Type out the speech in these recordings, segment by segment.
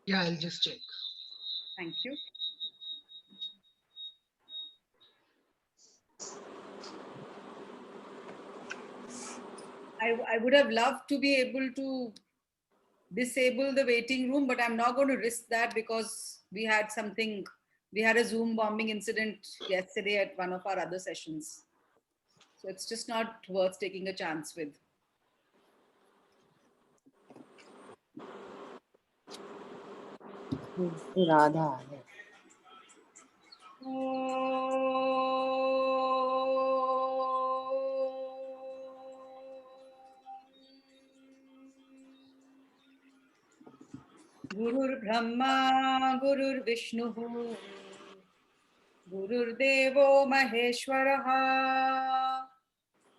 Yeah, I'll just check. Thank you. I would have loved to be able to disable the waiting room, but I'm not going to risk that because we had a Zoom bombing incident yesterday at one of our other sessions. So it's just not worth taking a chance with. Radha है। गुरुर्ब्रह्मा गुरुर्विष्णुः गुरुर्देवो महेश्वरः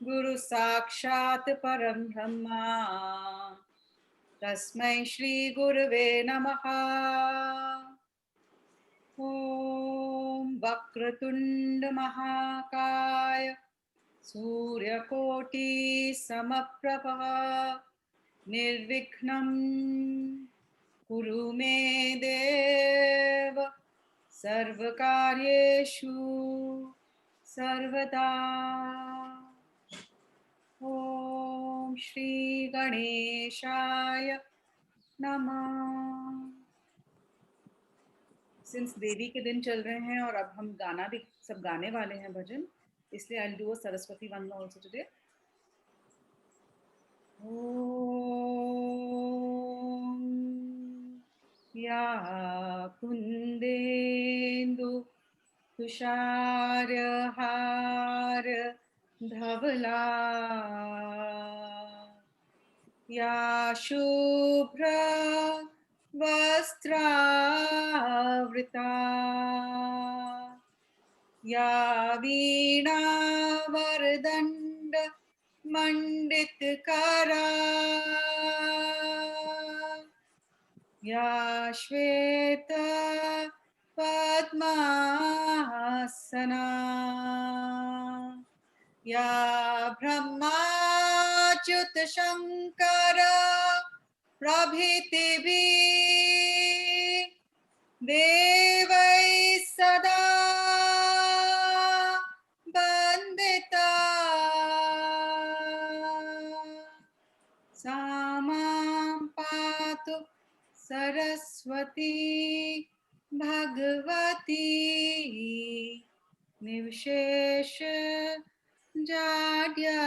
गुरु साक्षात् परं ब्रह्मा तस्मै श्री गुरुवे नमः। ॐ वक्रतुण्ड महाकाय सूर्यकोटि समप्रभः निर्विघ्नं कुरु मे देव सर्वकार्येषु सर्वदा। ॐ श्री गणेशाय नमः। सिंस देवी के दिन चल रहे हैं और अब हम गाना भी सब गाने वाले हैं भजन, इसलिए I do a Saraswati Vandana also today. ओम या कुंदेन्दु तुषारहार धवला या शुभ्र वस्त्रावृता या वीणा वरदंड मंडितकरा या श्वेत पद्मासना या ब्रह्माच्युत शंकर प्रभृतिभिः देवैः सदा वन्दिता सा मां पातु सरस्वती भगवती निर्विशेष जाड्यापः।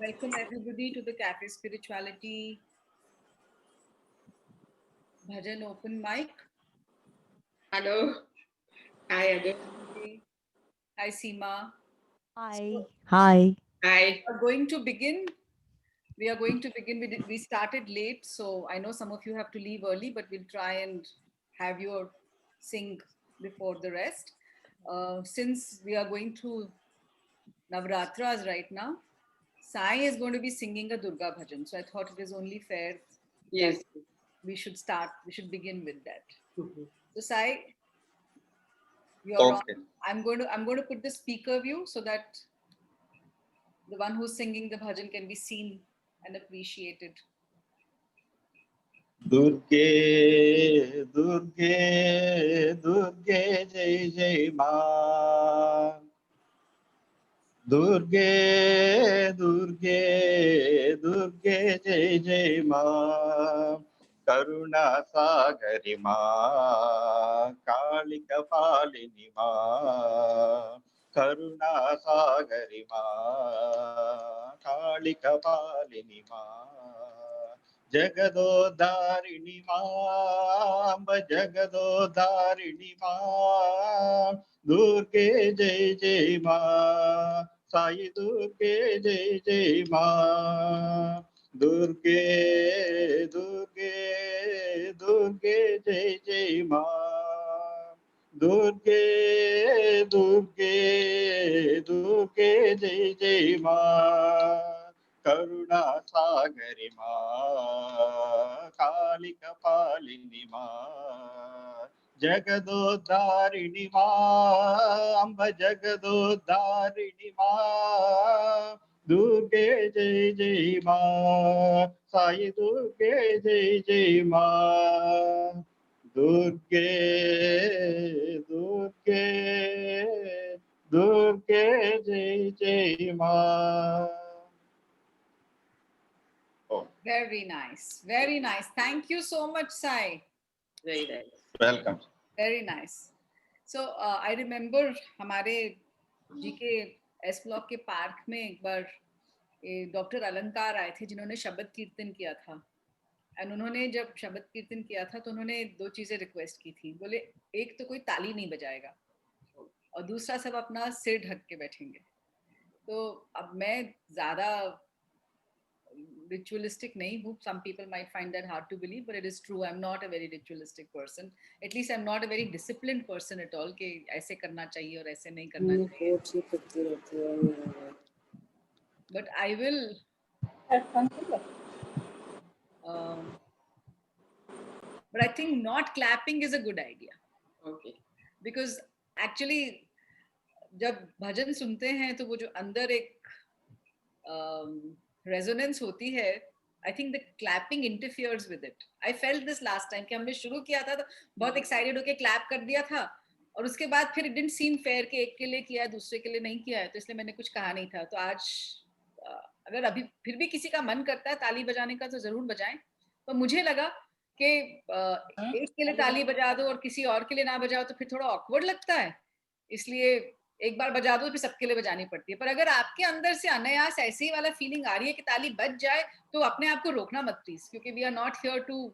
Welcome everybody to the Cafe Spirituality Bhajan Open Mic. Hello. Hi, Ajay. Hi Seema. Hi. Hi. Hi. We are going to begin. We started late, so I know some of you have to leave early, but we'll try and have you sing before the rest. Since we are going through Navratras right now, Sai is going to be singing a Durga Bhajan. So I thought it is only fair Yes. that we should begin with that. Mhm. So Sai, you're Okay. on. I'm going to put the speaker view so that the one who's singing the bhajan can be seen and appreciated. Durge, Durge, Durge, Jai Jai Ma. Durge, Durge, Durge, Jai Jai Ma. Karuna Sagari Ma, Kalika Palini Ma. Karuna Sagari Ma, Kalika Palini Ma. जगदोधारिणी मां जगदोधारिणी मां दुर्गे जय जय मां साई दुर्गे जय जय मां दुर्गे दुर्गे दुर्गे जय जय मां दुर्गे दुर्गे दुर्गे जय जय मां करुणा सागरी मां बालिकपालिनी मां जगदोद्धारिणी मां अम्ब जगदोद्धारिणी मां दुर्गे जय जय मां साई दुर्गे जय जय मां दुर्गे दुर्गे दुर्गे जय जय मां. Oh, Very nice. Very nice. Thank you so much, Sai. Very nice. welcome. Very nice. So I remember हमारे जीके एस ब्लॉक के पार्क में एक बार डॉक्टर अलंकार आए थे जिन्होंने शब्द कीर्तन किया था. एंड उन्होंने जब शब्द कीर्तन किया था तो उन्होंने 2 चीजें रिक्वेस्ट की थी. बोले एक तो कोई ताली नहीं बजाएगा और दूसरा सब अपना सिर ढक के बैठेंगे. तो अब मैं ज्यादा ritualistic nahi hu. Some people might find that hard to believe, but it is true. I'm not a very ritualistic person. At least I'm not a very disciplined person at all कि ऐसे करना चाहिए और ऐसे नहीं करना चाहिए. But I will but I think not clapping is a good idea. Okay. Because actually जब भजन सुनते हैं तो वो जो अंदर एक resonance होती है, I think the clapping interferes with it. I felt this last time कि हमने शुरू किया था तो बहुत excited होके clap कर दिया था और उसके बाद फिर it didn't seem fair कि एक के लिए किया है दूसरे के लिए नहीं किया है, तो इसलिए मैंने कुछ कहा नहीं था. तो आज अगर अभी फिर भी किसी का मन करता है ताली बजाने का तो जरूर बजाएं. तो मुझे लगा कि एक के लिए ताली बजा दो और किसी और के लिए ना बजाओ तो फिर थोड़ा awkward लगता है, इसलिए एक बार बजा दो फिर सबके लिए बजानी पड़ती है. पर अगर आपके अंदर से अनायास ऐसे ही वाला फीलिंग आ रही है कि ताली बज जाए तो अपने आप को रोकना मत प्लीज, क्योंकि we are not here to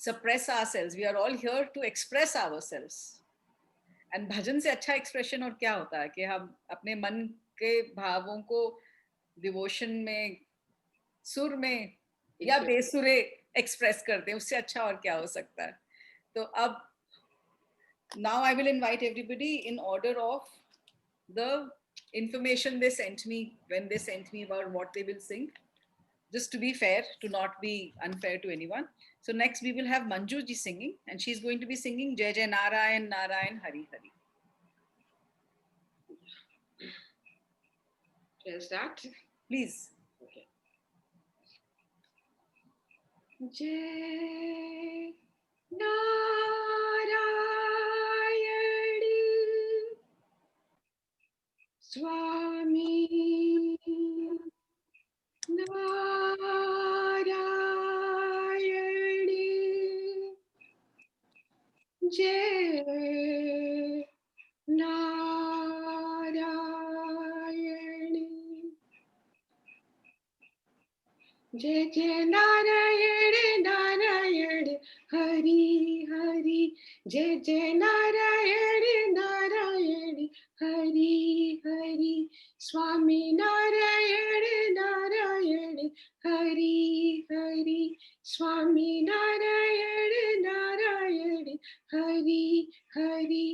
suppress ourselves, we are all here to express ourselves. and भजन से अच्छा एक्सप्रेशन और क्या होता है कि हम अपने मन के भावों को डिवोशन में सुर में या बेसुरे एक्सप्रेस करते हैं, उससे अच्छा और क्या हो सकता है. तो अब now I will invite everybody in order of the information they sent me when they sent me about what they will sing, just to be fair, to not be unfair to anyone. So next we will have Manju ji singing, and she's going to be singing Jai Jai Narayan Narayan Hari Hari. Can I start? Please. Okay. Jai Narayan Swami Narayan Jai Narayan Jai Jai Narayan Narayan Hari Hari Jai Jai Narayan Narayan Hari Hari Swami Narayan Narayan Hari Hari Swami Narayan Narayan Hari Hari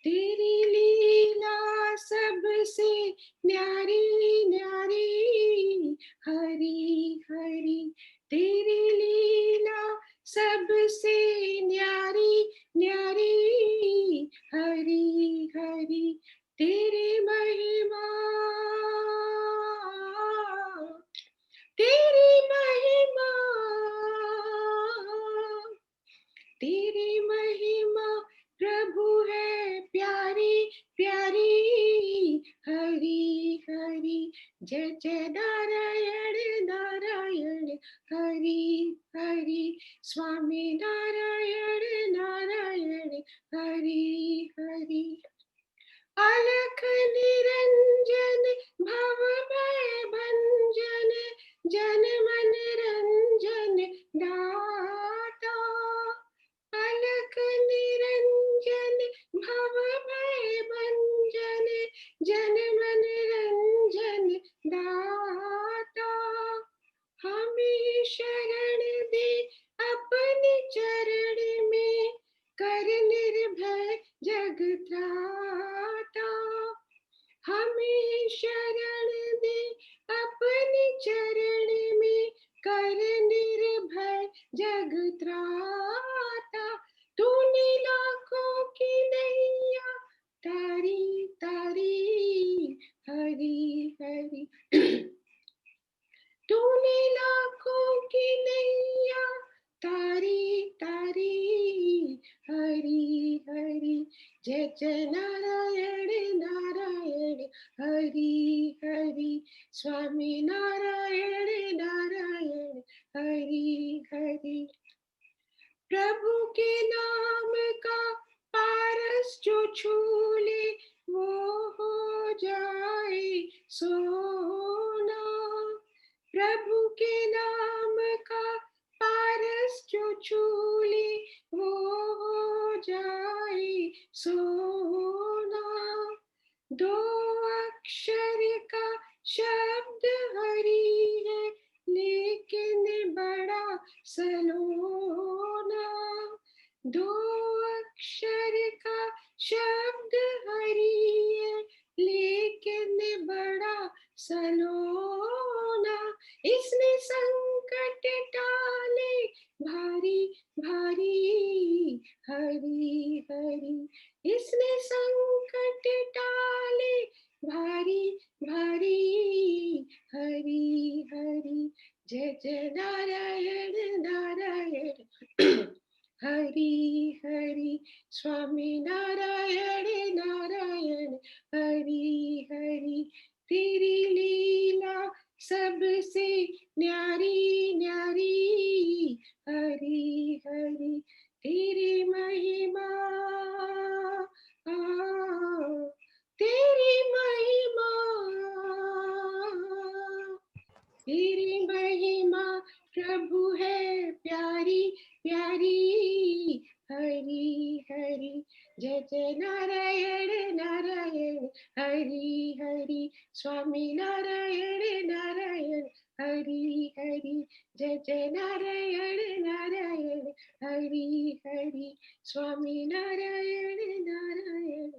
तेरी लीला सबसे न्यारी न्यारी हरी हरी तेरी लीला सबसे न्यारी न्यारी हरी हरी तेरी महिमा तेरी महिमा तेरी महिमा प्रभु है प्यारी प्यारी हरी हरी जय जय नारायण नारायण हरि हरि स्वामी नारायण नारायण हरि हरि अलख निरंजन भवभय भंजन जन मन रंजन दाता अलख निरंजन भवभय भंजन जन मन रंजन दाता हमें शरण दे अपनी जग त्राता, तूने लाखों की नैया तारी तारी, हरि हरि। तूने लाखों की नैया तारी तारी, हरि हरि। जय जय नारायण नारायण, हरि हरि। स्वामी नारायण नारायण, हरि हरि। प्रभु के नाम का पारस जो छू ले, वो हो जाए सोना। प्रभु के नाम का पारस जो छू ले, वो हो जाए सोना। दो अक्षर का शब्द हरि है, लेकिन बड़ा सलोना। दो अक्षर का शब्द हरि है, लेकिन बड़ा सलोना। इसने संकट टाले भारी भारी, हरि हरि। इसने संकट टाले भारी भारी, हरि हरि। जय जय नारायण नारायण, हरि हरि। स्वामी नारायण नारायण, हरि हरि। तेरी लीला सबसे न्यारी न्यारी, हरि हरि। तेरी महिमा तेरी महिमा, तेरी महिमा प्रभु है प्यारी प्यारी, हरि हरि। जय जय नारायण नारायण, हरि हरि। स्वामी नारायण नारायण, हरि हरि। जय जय नारायण नारायण, हरि हरि। स्वामी नारायण नारायण,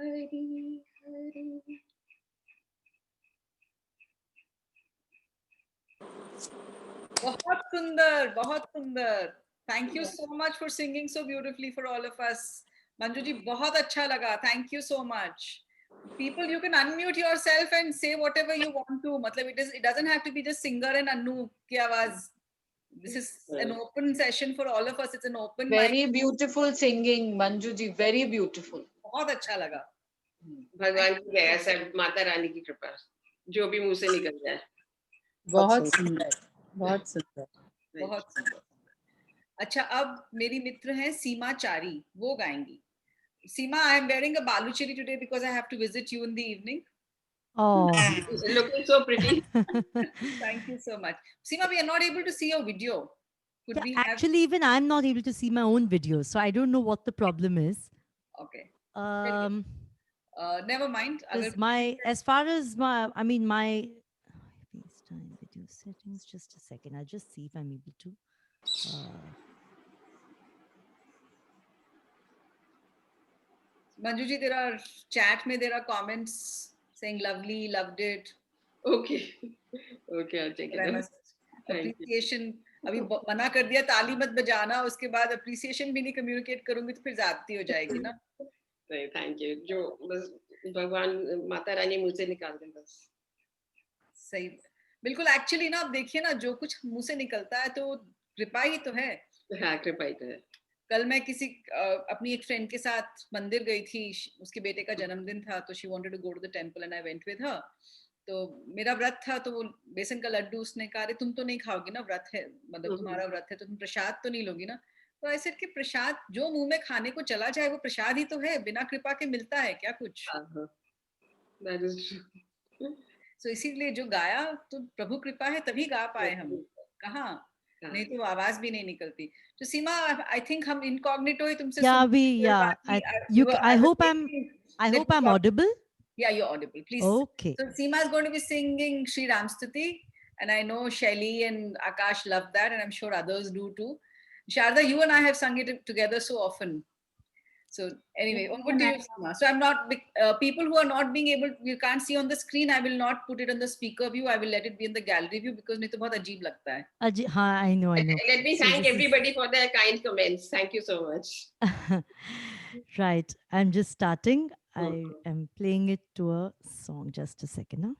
हरि हरि। बहुत सुंदर, बहुत सुंदर। Thank you so much for singing so beautifully for all of us. Manju ji बहुत अच्छा लगा. Thank you so much. People, you can unmute yourself and say whatever you want to. मतलब it doesn't have to be just singer and Annu की आवाज. This is an open session for all of us. It's an open mic. Very beautiful singing, Manju ji. Very beautiful. बहुत अच्छा लगा. भगवान की दया से, माता रानी की कृपा, जो भी मुंह से निकल जाए। बहुत सुंदर, बहुत सुंदर, बहुत सुंदर। अच्छा, अब मेरी मित्र हैं सीमा चारी, वो गाएंगी. Seema, I am wearing a baluchiri today because I have to visit you in the evening. Oh. Looking so pretty. Thank you so much. Seema, we are not able to see your video. Could Yeah, we have... actually, even I'm not able to see my own videos, so I don't know what the problem is. Okay. Never mind. Because as far as my FaceTime video settings, just a second. I'll just see if I'm able to. Manju ji, there are chat में there are comments saying lovely, loved it. Okay. Okay, I'll check it out. Appreciation. अभी मना कर दिया ताली मत बजाना, उसके बाद appreciation भी नहीं communicate करूंगी तो फिर ज़्यादती हो जाएगी ना. नहीं, thank you. जो बस भगवान माता रानी मुंह से निकाल दे बस. सही. बिल्कुल. Actually ना, अब देखिए ना, जो कुछ मुंह से निकलता है तो कृपा ही तो है. हाँ, कृपा ही तो है. कल मैं किसी अपनी एक फ्रेंड के साथ मंदिर गई थी, उसके बेटे का जन्मदिन था, तो she wanted to go to the temple and I went with her. तो मेरा व्रत था, तो वो बेसन का लड्डू उसने कहा, तुम तो नहीं खाओगी ना, व्रत है, मतलब तुम्हारा व्रत है तो तुम प्रसाद तो नहीं लोगी ना. तो ऐसे कि प्रसाद जो मुंह में खाने को चला जाए वो प्रसाद ही तो है, बिना कृपा के मिलता है क्या कुछ. तो इसीलिए जो गाया तो प्रभु कृपा है तभी गा पाए हम, कहाँ नहीं तो आवाज भी नहीं निकलती. तो सीमा, आई थिंक हम इनकॉग्निटो ही तुमसे I hope I'm audible. Yeah, you're audible. Please. Okay. So Seema is going to be singing Shri Ram Stuti, and I know Shelly and Akash love that, and I'm sure others do too. Sharda, you and I have sung it together so often. So anyway, over to you, Seema. So I'm not people who are not being able, you can't see on the screen. I will not put it on the speaker view. I will let it be in the gallery view because नहीं तो बहुत अजीब लगता है. हाँ, I know. Let me So thank this is- everybody for their kind comments. Thank you so much. Right. I'm just starting. I Mhm. am playing it to a song. Just a second. Huh?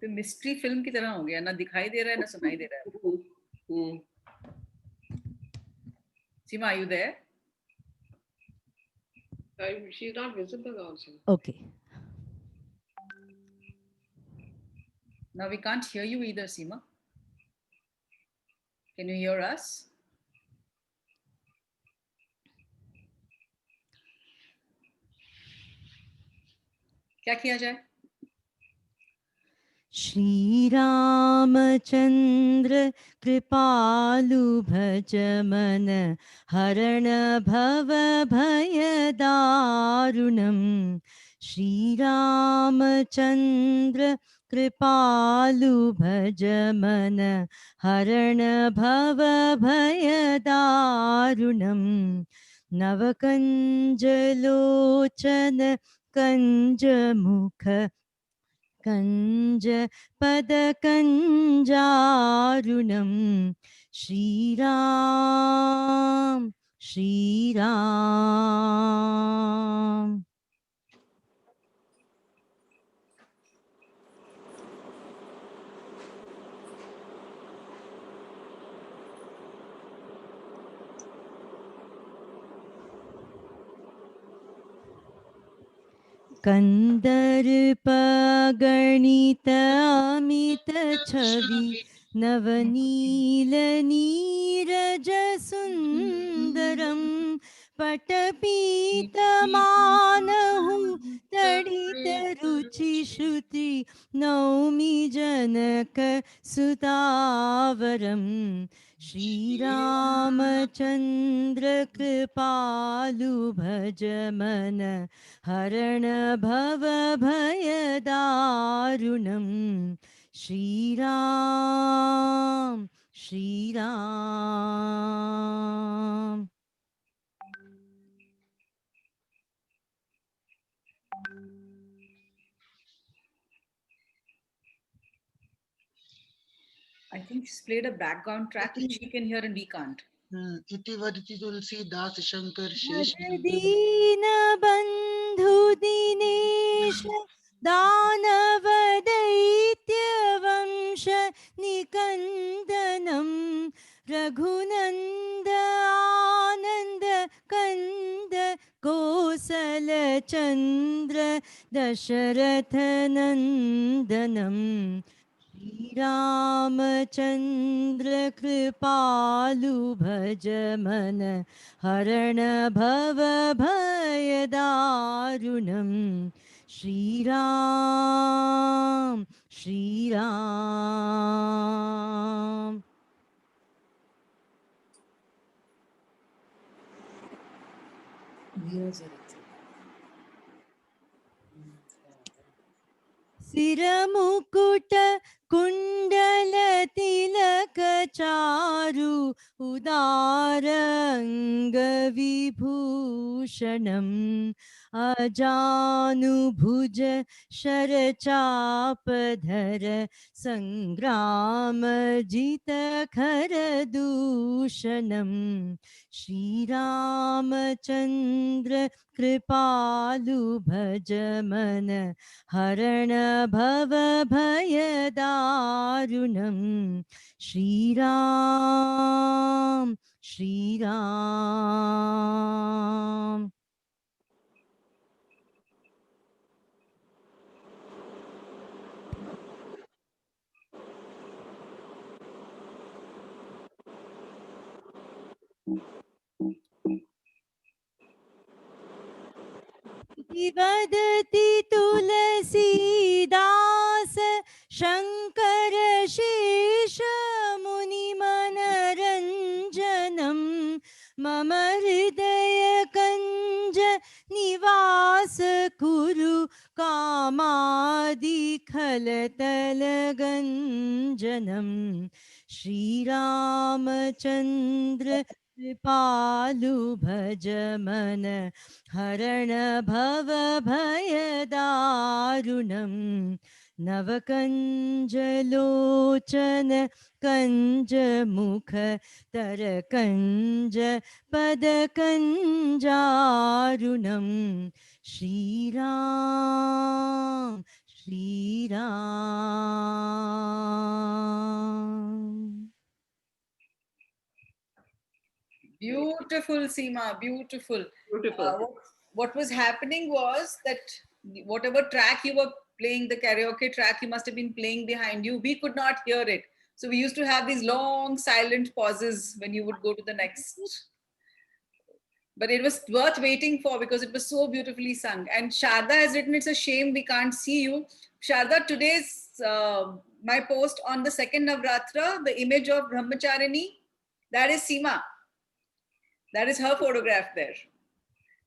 तो mystery film की तरह हो गया, ना दिखाई दे रहा है ना सुनाई दे रहा है. Mm. Seema, are you there? She's not visible also. Okay. Now we can't hear you either, Seema. Can you hear us? क्या किया जाए? श्री रामचंद्र कृपालु भज मन हरण भव भय दारुणम. श्री रामचंद्र कृपालु भज मन हरण भव भय दारुणम. नवकंज लोचन कंज मुख कंज पदकंजारुणम. श्रीराम श्रीराम. कंदर्प गणित अमित छवि नवनील नीरज सुंदरम. पटपीत मानहु तड़ित रुचि श्रुति नौमि जनक सुतावरम. श्री रामचंद्र कृपालु भज मन हरण भव भय दारुणम. Shriram Shriram. I think she's played a background track which she can hear and we can't. इति वदति तुलसीदास शंकर शेष दीन बंधु दिनेश दानव दैत्य वंश निकंदनम. रघुनंद आनंद कंद कोसल चंद्र दशरथ नंदनम. श्रीरामचंद्र कृपालु भज मन हरण भव भय दारुणम. श्रीराम श्रीराम. सिर मुकुट कुंडल तिलक चारु उदार अंग विभूषणम. अजानुभुज शरचाप धर संग्राम जित खर दूषणम. श्री रामचंद्र कृपालु भज मन हरण भव भय दारुणम. श्रीराम श्रीराम. वदति तुलसीदास शंकर शेष मुनिमनरंजनम मम हृदय कंज निवास कुरु कामादिखलतलगंजनम श्रीरामचंद्र कृपालु भज मन हरण भव भय दारुणं नवकंज लोचन कंज मुख तर कंज पद कंजारुणं Shriram Shriram. Beautiful, Seema, beautiful. Beautiful. What was happening was that whatever track you were playing, the karaoke track you must have been playing behind you, we could not hear it. So we used to have these long silent pauses when you would go to the next. But it was worth waiting for because it was so beautifully sung. And Sharda has written, it's a shame we can't see you. Sharda, today's my post on the second Navratra, the image of Brahmacharini, that is Seema. That is her photograph there.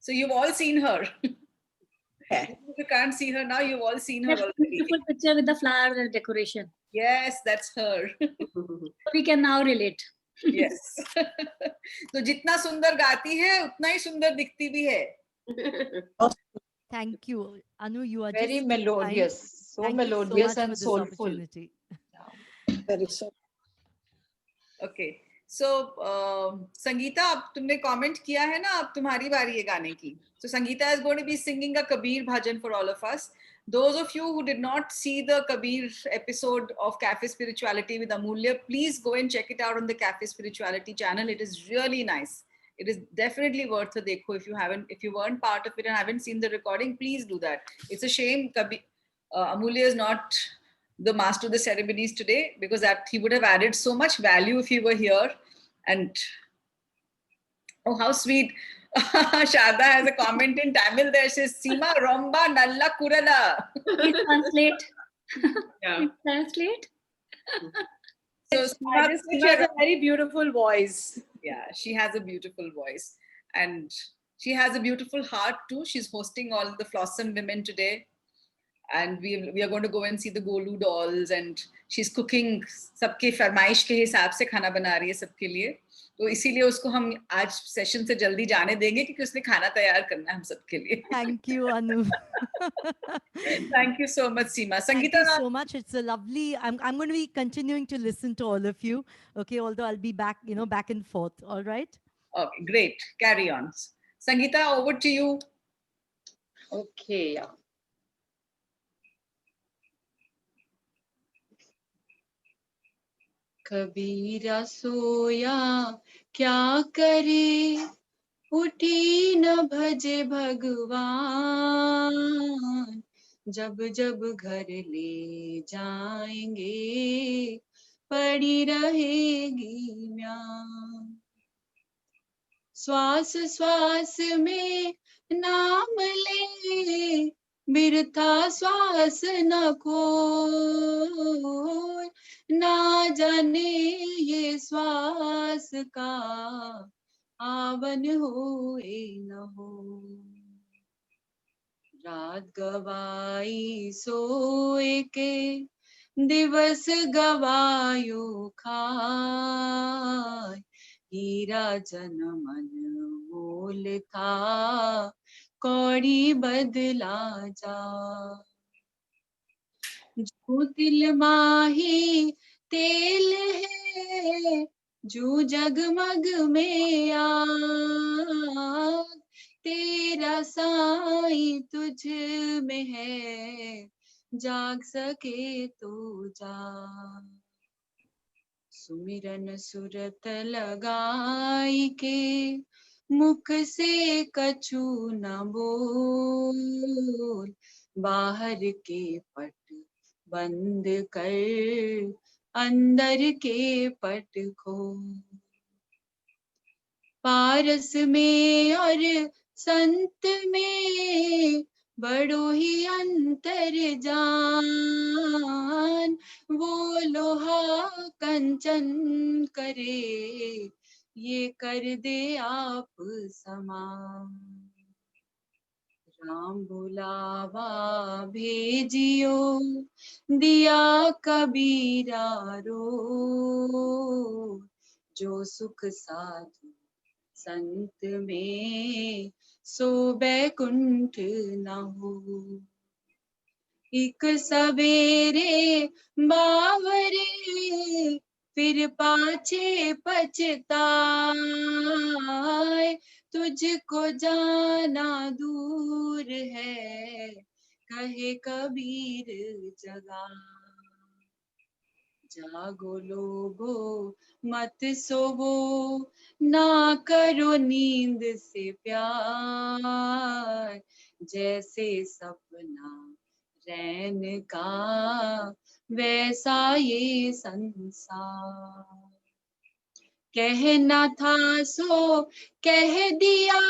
So you've all seen her. Yeah. If you can't see her now, you've all seen her That already. beautiful picture with the flower and decoration. Yes, that's her. We can now relate. Yes. तो जितना सुंदर गाती है उतना ही सुंदर दिखती भी है. Thank you, Anu. You are Very just melodious, so Thank melodious you so much and for this soulful. opportunity. Very so. Okay. So, Sangeeta, अब तुमने comment किया है ना, अब तुम्हारी बारी है गाने की. So, Sangeeta is going to be singing a Kabir bhajan for all of us. Those of you who did not see the Kabir episode of Cafe Spirituality with Amulya, please go and check it out on the Cafe Spirituality channel. It is really nice. It is definitely worth a dekho. If you weren't part of it and haven't seen the recording, please do that. It's a shame Amulya is not the master of the ceremonies today, because that he would have added so much value if he were here. And oh, how sweet. Sharda has a comment in Tamil there. She says, Seema Romba Nalla Kurala. Please translate. Yeah. Please translate. So I just think she has a very beautiful voice. yeah, she has a beautiful voice. And she has a beautiful heart too. She's hosting all the Flossom women today. And we are going to go and see the Golu dolls, and she's cooking सबके फरमाइश के हिसाब से खाना बना रही है सबके लिए. तो इसीलिए उसको हम आज सेशन से जल्दी जाने देंगे क्योंकि उसने खाना तैयार करना है हम सबके लिए. Thank you, Anu. Thank you so much, Seema. Thank Sangeeta, you so much. It's a lovely. I'm going to be continuing to listen to all of you. Okay, although I'll be back, back and forth. All right. okay, great. Carry on. Sangeeta, over to you. Okay, yeah. कबीरा सोया क्या करे, उठी न भजे भगवान, जब जब घर ले जाएंगे पड़ी रहेगी म्यान. श्वास श्वास में नाम ले, बिरथा श्वास न खोए, ना जाने ये श्वास का आवन होए न हो. रात गवाई सोए के, दिवस गवायो खाए, हीरा जनमन मोल था, कौड़ी बदला जा. जो तिल माही तेल है, जो जगमग में आग, तेरा साईं तुझ में है, जाग सके तो जाग. सुमिरन सुरत लगाई के, मुख से कछु न बोल, बाहर के पट बंद कर, अंदर के पट खोल. पारस में और संत में बड़ो ही अंतर जान, वो लोहा कंचन करे ये कर दे आप समान। राम बुलावा भेजियो दिया कबीरा रो, जो सुख साधु संत में सो बैकुंठ न हो। एक सवेरे बावरे फिर पाछे पछताए, तुझको जाना दूर है कहे कबीर जगा। जागो लोगो मत सोवो ना करो नींद से प्यार, जैसे सपना रैन का वैसा ये संसार। कहना था सो कह दिया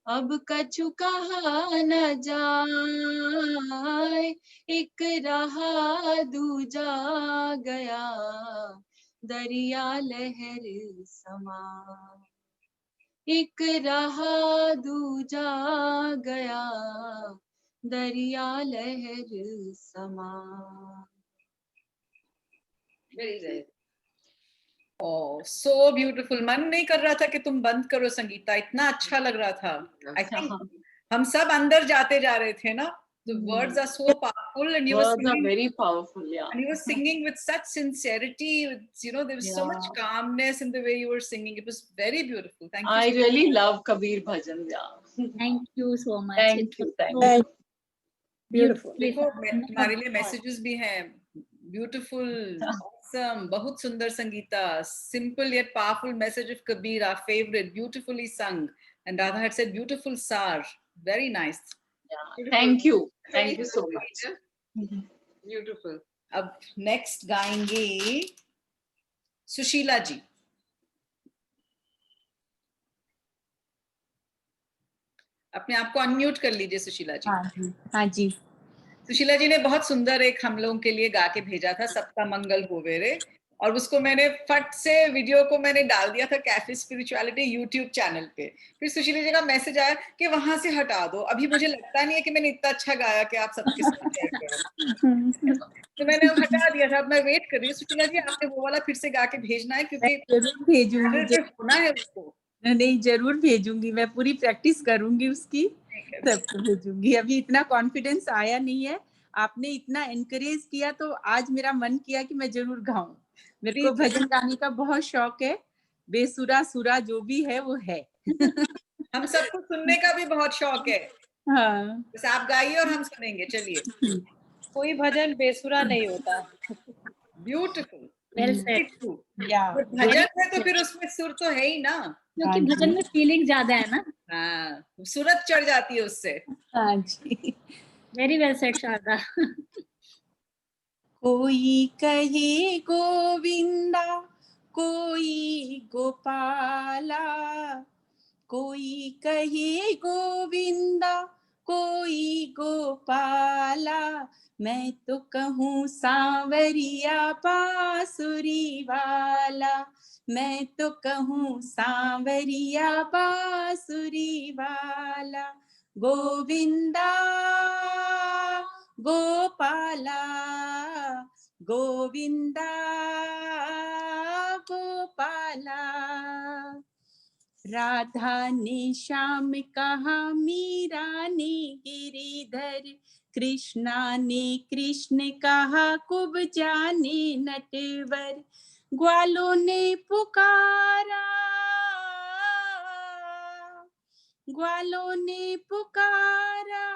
अब कछु कहा न जाए, एक रहा दूजा गया दरिया लहर समा। एक रहा दूजा गया दरिया लहर समा। Very nice. Oh, so beautiful. मन नहीं कर रहा था कि तुम बंद करो संगीता, इतना अच्छा लग रहा था. I think हम सब अंदर जाते जा रहे थे ना. The words are so powerful, and you were Words are singing, very powerful, yeah. and you were singing with such sincerity. With, you know, there was so much calmness in the way you were singing. It was very beautiful. Thank you. I really love Kabir Bhajan, yeah. Thank you so much. Thank you, thank you. Beautiful. देखो तुम्हारे लिए messages भी हैं. Beautiful, awesome, बहुत सुंदर Sangeeta. Simple yet powerful message of Kabir, our favorite, beautifully sung. And Radha had said beautiful sar. Very nice. Yeah. Thank you. Thank you so much. Beautiful. अब next गाएंगे सुशीला जी. अपने आप को अनम्यूट कर लीजिए सुशीला जी. हाँ जी. सुशीला जी ने बहुत सुंदर एक हम लोगों के लिए गा के भेजा था, सप्ता मंगल होवेरे, और उसको मैंने फट से वीडियो को मैंने डाल दिया था कैफे स्पिरिचुअलिटी यूट्यूब चैनल पे. फिर सुशीला जी का मैसेज आया कि वहां से हटा दो. अभी मुझे लगता नहीं है कि मैंने इतना अच्छा गाया कि आप सबके साथ शेयर करो. तो मैंने हटा दिया था. अब मैं वेट कर रही हूँ सुशीला जी, आपने वो वाला फिर से गा के भेजना है, क्योंकि जरूर भेजूंगी. होना है उसको. नहीं, जरूर भेजूंगी. मैं पूरी प्रैक्टिस करूंगी उसकी, सबको भेजूंगी. अभी इतना कॉन्फिडेंस आया नहीं है. आपने इतना एनकरेज किया तो आज मेरा मन किया कि मैं जरूर गाऊं. मेरे को भजन गाने का बहुत शौक है. बेसुरा सुरा जो भी है वो है. हम सबको सुनने का भी बहुत शौक है. हाँ, बस आप गाइए और हम सुनेंगे. चलिए. कोई भजन बेसुरा नहीं होता. ब्यूटीफुल. Well said. भजन है तो फिर उसमें सुर तो है ही ना, क्योंकि भजन में फीलिंग ज्यादा है ना. हाँ, सूरत चढ़ जाती है उससे. हाँ जी. Very well said, Sharda. कोई कहे गोविंदा, कोई गोपाला, कोई कहे गोविंदा, कोई गोपाला, मैं तो कहूँ सांवरिया बांसुरी वाला, मैं तो कहूँ सांवरिया बांसुरी वाला. गोविंदा गोपाला, गोविंदा गोपाला. राधा ने श्याम कहा, मीरा ने गिरिधर, कृष्णा ने कृष्ण कहा, कुब जाने नटवर. ग्वालों ने पुकारा, ग्वालों ने पुकारा,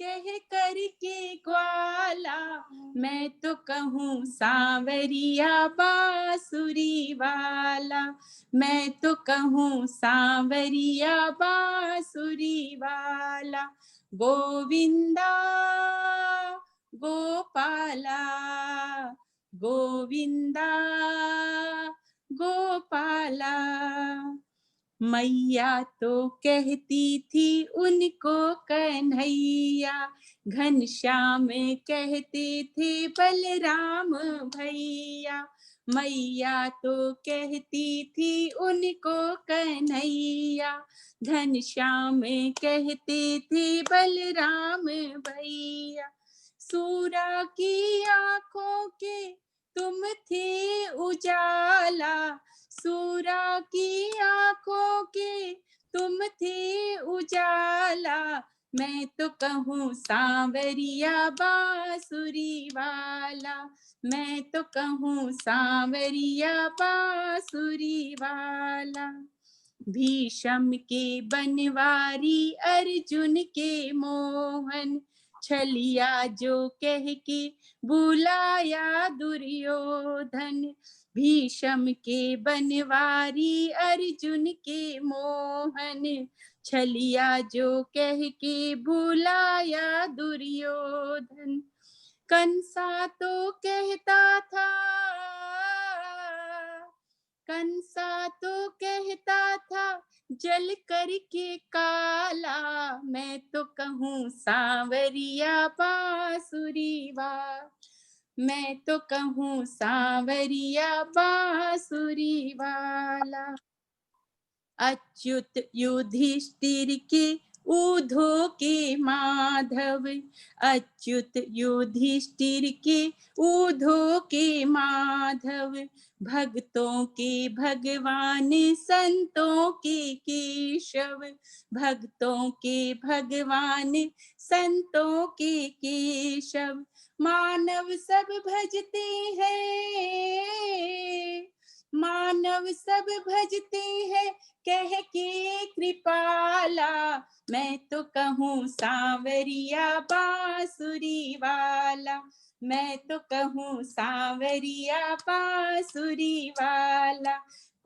कह करके ग्वाला, मैं तो कहूँ सांवरिया बांसुरी वाला, मैं तो कहूँ सांवरिया बांसुरी वाला. गोविंदा गोपाला, गोविंदा गोपाला. मैया तो कहती थी उनको कन्हैया, घनश्याम कहते थे बलराम भैया। मैया तो कहती थी उनको कन्हैया, घनश्याम कहते थे बलराम भैया। सूरा की आंखों के तुम थे उजाला, सूरा की आंखों के तुम थे उजाला। मैं तो कहूँ सांवरिया बांसुरी वाला, मैं तो कहूँ सांवरिया बांसुरी वाला। भीष्म के बनवारी अर्जुन के मोहन, छलिया जो कह के बुलाया दुर्योधन। भीष्म के बनवारी अर्जुन के मोहन, छलिया जो कह के बुलाया दुर्योधन। कंसा तो कहता था, कंसा तो कहता था जल करके काला। मैं तो कहूँ सांवरिया बांसुरी वाला, मैं तो कहूँ सांवरिया बांसुरी वाला। अच्युत युधिष्ठिर के ऊधो के माधव, अच्युत युधिष्ठिर के ऊधो के माधव। भक्तों के भगवान संतों के केशव, भक्तों के भगवान संतों के केशव। मानव सब भजते हैं, मानव सब भजते हैं कह के कृपाला। मैं तो कहूँ सांवरिया बांसुरी वाला, मैं तो कहूँ सांवरिया बांसुरी वाला।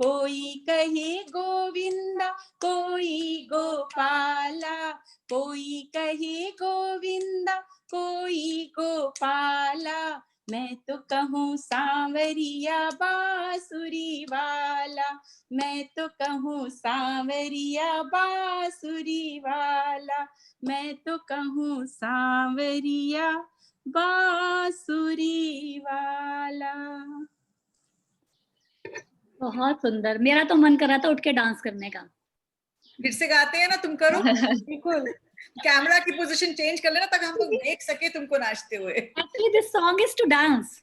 कोई कहे गोविंदा कोई गोपाला, कोई कहे गोविंदा कोई गोपाला। मैं तो कहूँ सांवरिया बांसुरी वाला, मैं तो कहूँ सांवरिया बांसुरी वाला, मैं तो कहूँ सांवरिया बांसुरी वाला। बहुत सुंदर, मेरा तो मन कर रहा था उठ के डांस करने का। फिर से गाते हैं ना, तुम करो। बिल्कुल, कैमरा की पोजीशन चेंज कर लेना ताकि हम लोग देख सके तुमको नाचते हुए। Actually, this song is to dance.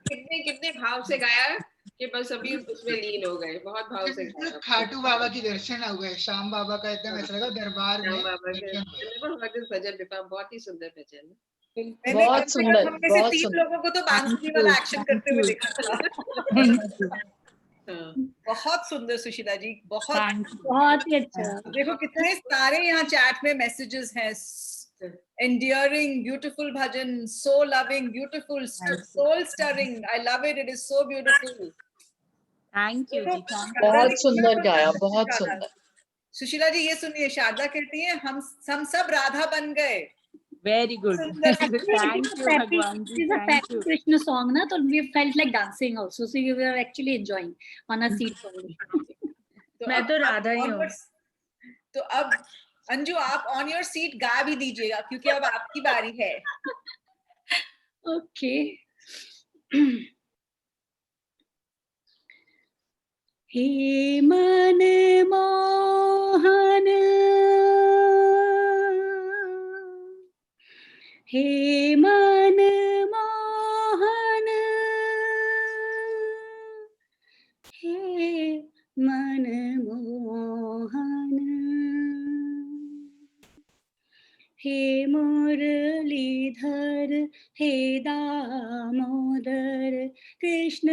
कितने कितने भाव से गाया कि बस अभी उसमें लीन हो गए, बहुत भाव से गाया। खाटू बाबा की दर्शन हुए, श्याम बाबा का एकदम ऐसा लगा दरबार में। भजन बहुत ही सुंदर भजन, बहुत सुंदर, बहुत तीन सुंदर। लोगों को तो बांसुरी वाला एक्शन करते हुए देखा था। बहुत सुंदर सुशीला जी, बहुत ही अच्छा। देखो कितने सारे यहाँ चैट में मैसेजेस हैं। Endearing, beautiful bhajan, so loving, beautiful, soul stirring. I love it. It is so beautiful. Thank you जी, बहुत सुंदर गाया, बहुत सुंदर। सुशीला जी ये सुनिए, शारदा कहती है हम सब राधा बन गए। Very good. Thank you भगवान जी, thank you. Krishna song ना, तो we felt like dancing also, so we were actually enjoying on a seat only. मैं तो राधा ही हूँ। तो अब अंजू आप ऑन योर सीट गा भी दीजिएगा क्योंकि अब आपकी बारी है। ओके। हे मन मोहन, हे मन मोहन, हे मन मोहन, हे मुरलीधर, हे दामोदर, कृष्ण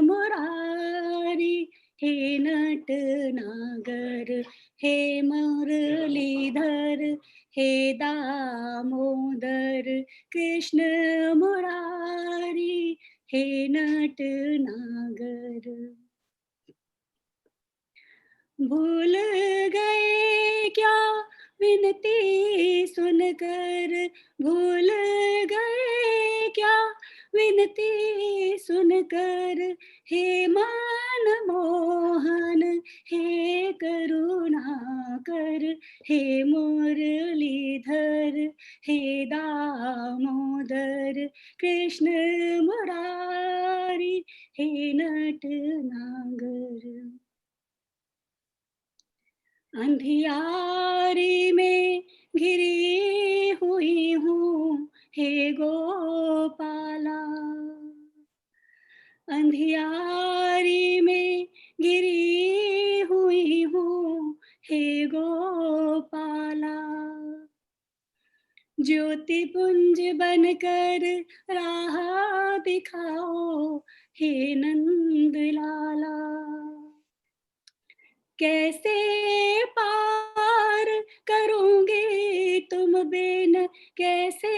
मुरारी, हे नटनागर। हे मुरलीधर, हे दामोदर, कृष्ण मुरारी, हे नटनागर। भूल गए क्या विनती सुनकर, भूल गए क्या विनती सुनकर, हे मन मोहन, हे करुणा कर, हे मुरलीधर, हे दामोदर, कृष्ण मुरारी, हे नटनागर। अंधियारी में घिरी हुई हूँ हे गोपाला, अंधियारी में घिरी हुई हूँ हे गोपाला। ज्योति पुंज बनकर राह दिखाओ हे नंद लाला। कैसे पार करोगे तुम बिन, कैसे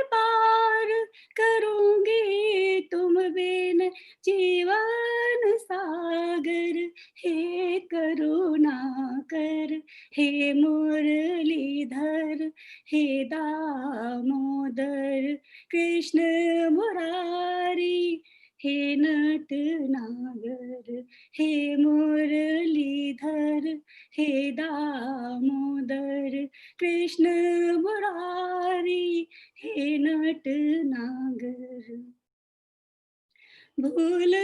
पार करोगे तुम बिन जीवन सागर, हे करुणा कर, हे मुरलीधर, हे दामोदर, कृष्ण मुरारी, हे नटनागर, हे मुरलीधर, हे दामोदर, कृष्ण मुरारी, हे नटनागर। भूल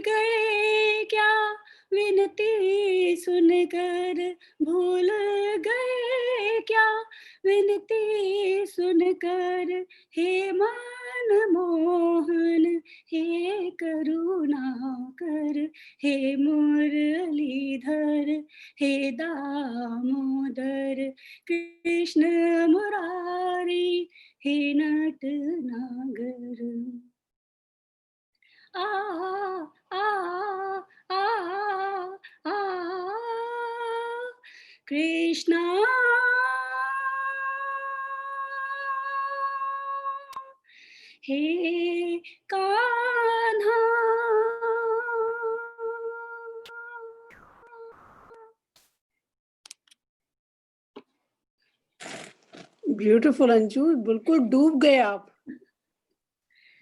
गए क्या विनती सुनकर, भूल गए क्या विनती सुनकर, हे मन मोहन, हे करुणा कर, हे मुरलीधर, हे दामोदर, कृष्ण मुरारी, हे नटनागर। आ आ आ आ कृष्णा हे कान्हा। ब्यूटीफुल अंजू, बिल्कुल डूब गए आप।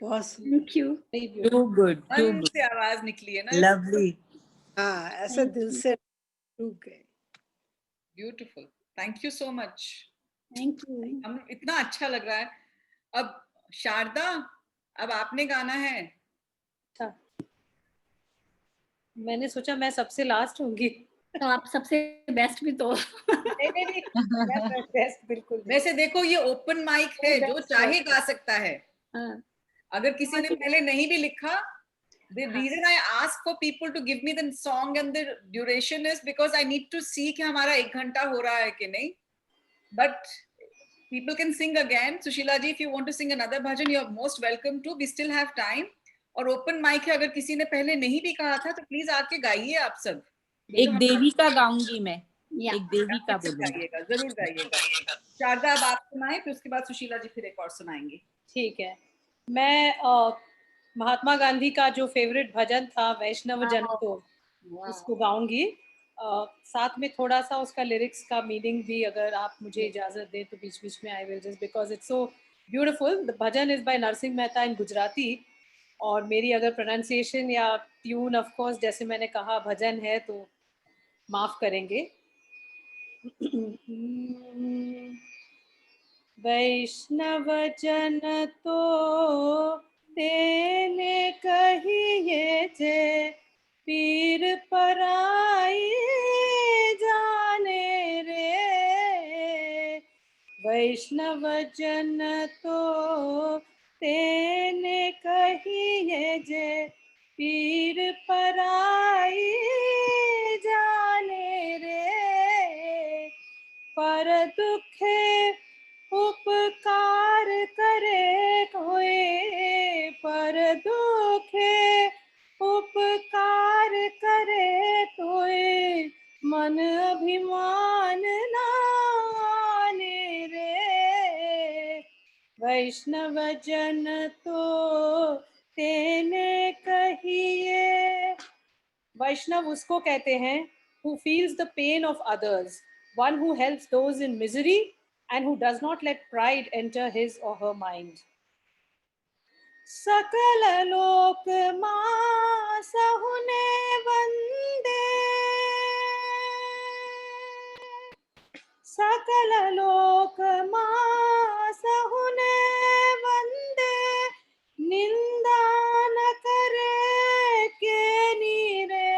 Thank you. Too good, too मन good. से आवाज निकली है ना। Lovely. हाँ, ऐसे दिल से डूब गए। Beautiful, thank you so much. Thank you. हम इतना अच्छा लग रहा है। अब शारदा, अब आपने गाना है। मैंने सोचा मैं सबसे लास्ट होंगी, तो आप सबसे बेस्ट भी तो। नहीं, बेस्ट बिल्कुल। वैसे देखो ये ओपन माइक है, जो चाहे गा सकता है। अगर किसी ने पहले नहीं भी लिखा, the reason I ask for people to give me the song and the duration is because I need to see कि हमारा 1 घंटा हो रहा है कि नहीं। But people can sing again. Sushila ji, if you want to sing another bhajan, you are most welcome to. We still have time. और open mic है, अगर किसी ने पहले नहीं भी कहा था तो प्लीज आके गाइए आप सब। एक देवी का गाऊंगी मैं, एक देवी का गाइएगा, जरूर गाइएगा। शारदा अब आप सुनाएं, फिर उसके बाद सुशीला जी फिर एक और सुनाएंगी। ठीक है। मैं महात्मा गांधी का जो फेवरेट भजन था वैष्णव जन तो, उसको गाऊंगी। साथ में थोड़ा सा उसका लिरिक्स का मीनिंग भी अगर आप मुझे इजाजत दें तो बीच बीच में I will just, because it's so beautiful. The bhajan is by Narsinh Mehta in Gujarati, और मेरी अगर प्रोनाउंसिएशन या ट्यून ऑफ कोर्स जैसे मैंने कहा भजन है तो माफ करेंगे। वैष्णव जन तो तेने कहिए जे, पीर पराई जाने रे। वैष्णव जन तो तेने कहिए जे, पीर पराई जाने रे। पर दुखे उपकार करे कोई, पर दुखे उपकार करे तोय, मन अभिमान नाने रे। वैष्णव जन तो तेने कहिए। वैष्णव उसको कहते हैं who feels the pain of others, one who helps those in misery and who does not let pride enter his or her mind. सकल लोक मां सहुने वंदे, सकल लोक मां सहुने वंदे, निंदा न करे के नीरे,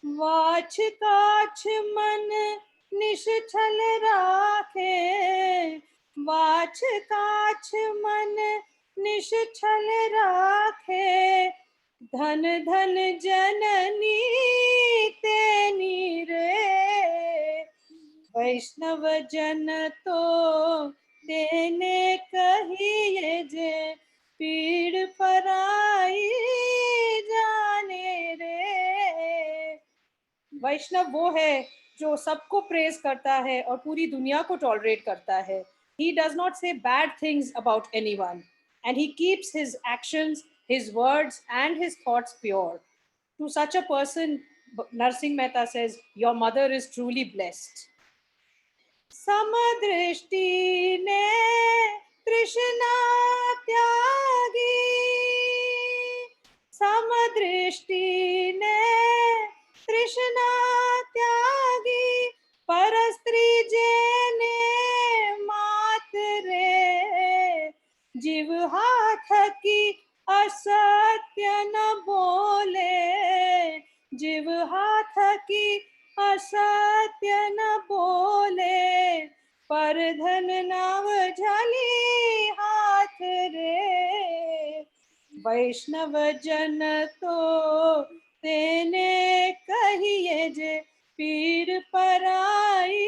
वाछ काछ मन निश्चल राखे, वाछ काछ मन निश्चल राखे, धन धन जननी तेनी रे, वैष्णव जन तो देने कहिए जे, पीड़ पराई जाने रे। वैष्णव वो है जो सबको प्रेज करता है और पूरी दुनिया को टॉलरेट करता है. He does not say bad things about anyone, and he keeps his actions, his words, and his thoughts pure. To such a person, Narsingh Mehta says, your mother is truly blessed. समदृष्टि ने तृष्णा त्यागी, समदृष्टि ने तृष्णा त्यागी, परस्त्री जेने मात रे, जीव हाथ की असत्य न बोले, जीव हाथ की असत्य न बोले, पर धन नव झली हाथ रे, वैष्णव जन तो तेने कहिए जे, पीड़ पराई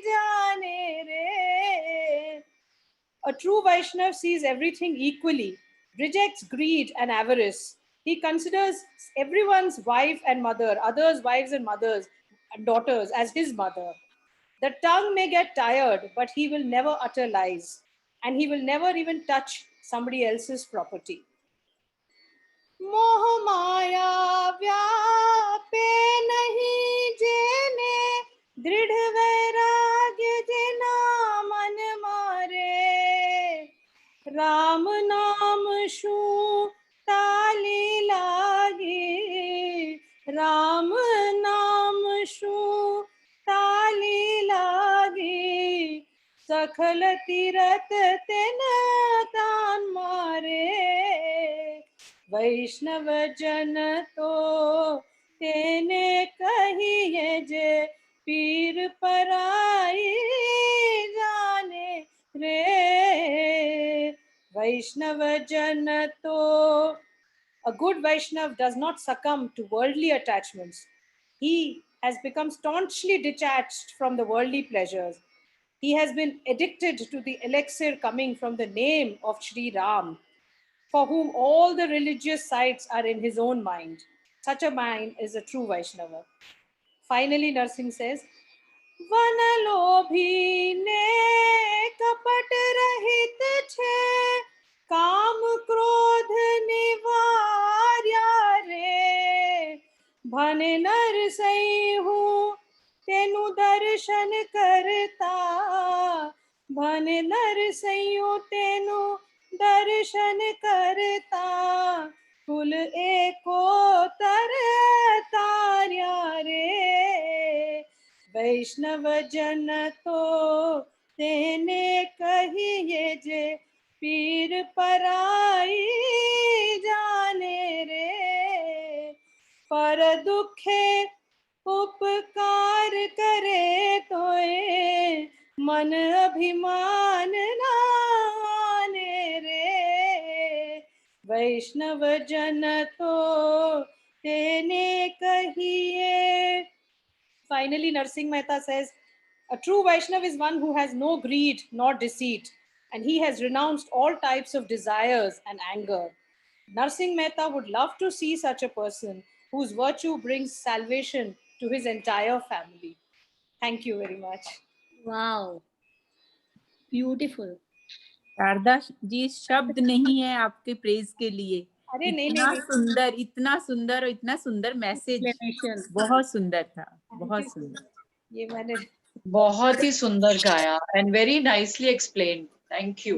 जाने रे. A true Vaishnav sees everything equally, rejects greed and avarice. He considers everyone's wife and mother, others' wives and mothers and daughters as his mother. The tongue may get tired, but he will never utter lies, and he will never even touch somebody else's property. मोह माया व्यापे नहीं जेने, दृढ़ वैराग्य जिना मन मारे, राम नाम शू ताली लागी, राम नाम शू ताली लागी, सखल तीरथ तेन तान मारे, वैष्णव जन तो तेने कहिए जे, पीर पराई जाने रे, वैष्णव जन तो. A good Vaishnav does not succumb to worldly attachments. He has become staunchly detached from the worldly pleasures. He has been addicted to the elixir coming from the name of Shri Ram, for whom all the religious sites are in his own mind. Such a mind is a true Vaishnava. Finally, Narsingh says, Vanalobhi ne kapat rahit chhe, काम क्रोध निवार्या रे, भने नर सही हूँ तेनु दर्शन करता, भने नर सही हूँ तेनु दर्शन करता, कुल एको तर तार्या रे, वैष्णव जन तो तेने कहिए जे, पीर पराई जाने रे, पर दुखे उपकार करे तोए, मन अभिमान नाने रे, वैष्णव जन तो तेने कहिए. Finally, Narsingh Mehta says, a true Vaishnav is one who has no greed nor deceit, and he has renounced all types of desires and anger. Narsingh Mehta would love to see such a person whose virtue brings salvation to his entire family. Thank you very much. Wow. Beautiful. Sharda ji, शब्द नहीं है आपके praise के लिए. अरे इतना सुंदर और इतना सुंदर मैसेज, बहुत सुंदर था, बहुत सुंदर. ये मैंने बहुत ही सुंदर गाया and very nicely explained. Thank you.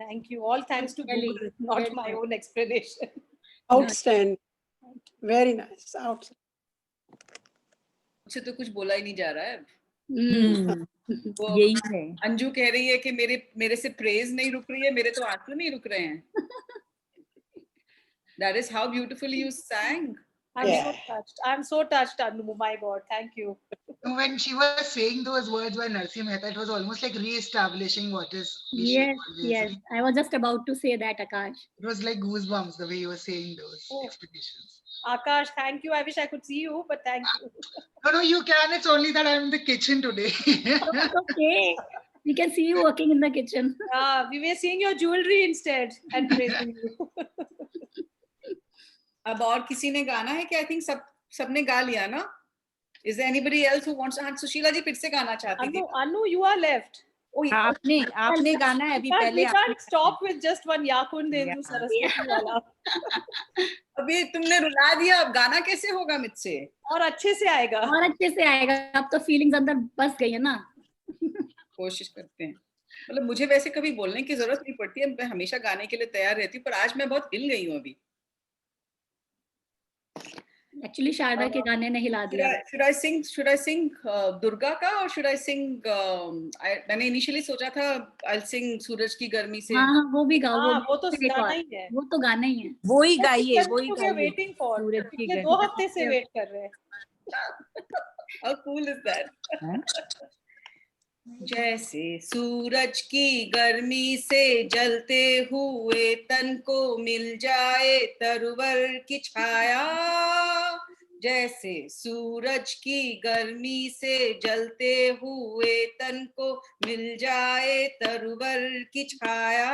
Thank you. All thanks to Google, not my own explanation. Outstanding. Very nice. Outstanding. मुझसे तो कुछ बोला ही नहीं जा रहा है। वो यही है। अंजू कह रही है कि मेरे से प्रेज नहीं रुक रही है, मेरे तो आंसू नहीं रुक रहे हैं। That is how beautifully you sang. I'm so touched, Anu. My God, thank you. When she was saying those words by Narsi Mehta, it was almost like re-establishing what is. Yes. I was just about to say that, Akash. It was like goosebumps the way you were saying those explanations. Akash, thank you. I wish I could see you, but thank you. No, you can. It's only that I'm in the kitchen today. Okay. We can see you working in the kitchen. We were seeing your jewelry instead and praising you. अब और किसी ने गाना है कि I think सबने गा लिया ना? Is there anybody else who wants? हाँ, सुशीला जी फिर से गाना चाहती थी। Anu, you are left. आपने गाना है अभी पहले। We can't stop with just one याकुन देंदु Saraswati वाला। अभी तुमने रुला दिया, अब गाना कैसे होगा मुझसे? और अच्छे से आएगा। अब तो फीलिंग्स अंदर बस गई है ना। कोशिश करते हैं। मतलब मुझे वैसे कभी बोलने की जरूरत नहीं पड़ती है, मैं हमेशा गाने के लिए तैयार रहती हूँ, पर आज मैं बहुत हिल गई हूँ अभी। Actually, शारदा के गाने ने हिला दिया। Should I sing दुर्गा का और should I sing? मैंने इनिशियली सोचा था I'll sing सूरज की गर्मी से। हाँ, वो भी गाओ। वो तो गाना ही है। वो तो गाना ही है। वो ही गाइए। Waiting for सूरज की गर्मी। 2 हफ्ते से वेट कर रहे हैं। How cool is that? जैसे सूरज की गर्मी से जलते हुए तन को मिल जाए तरवर की छाया, जैसे सूरज की गर्मी से जलते हुए तन को मिल जाए तरवर की छाया,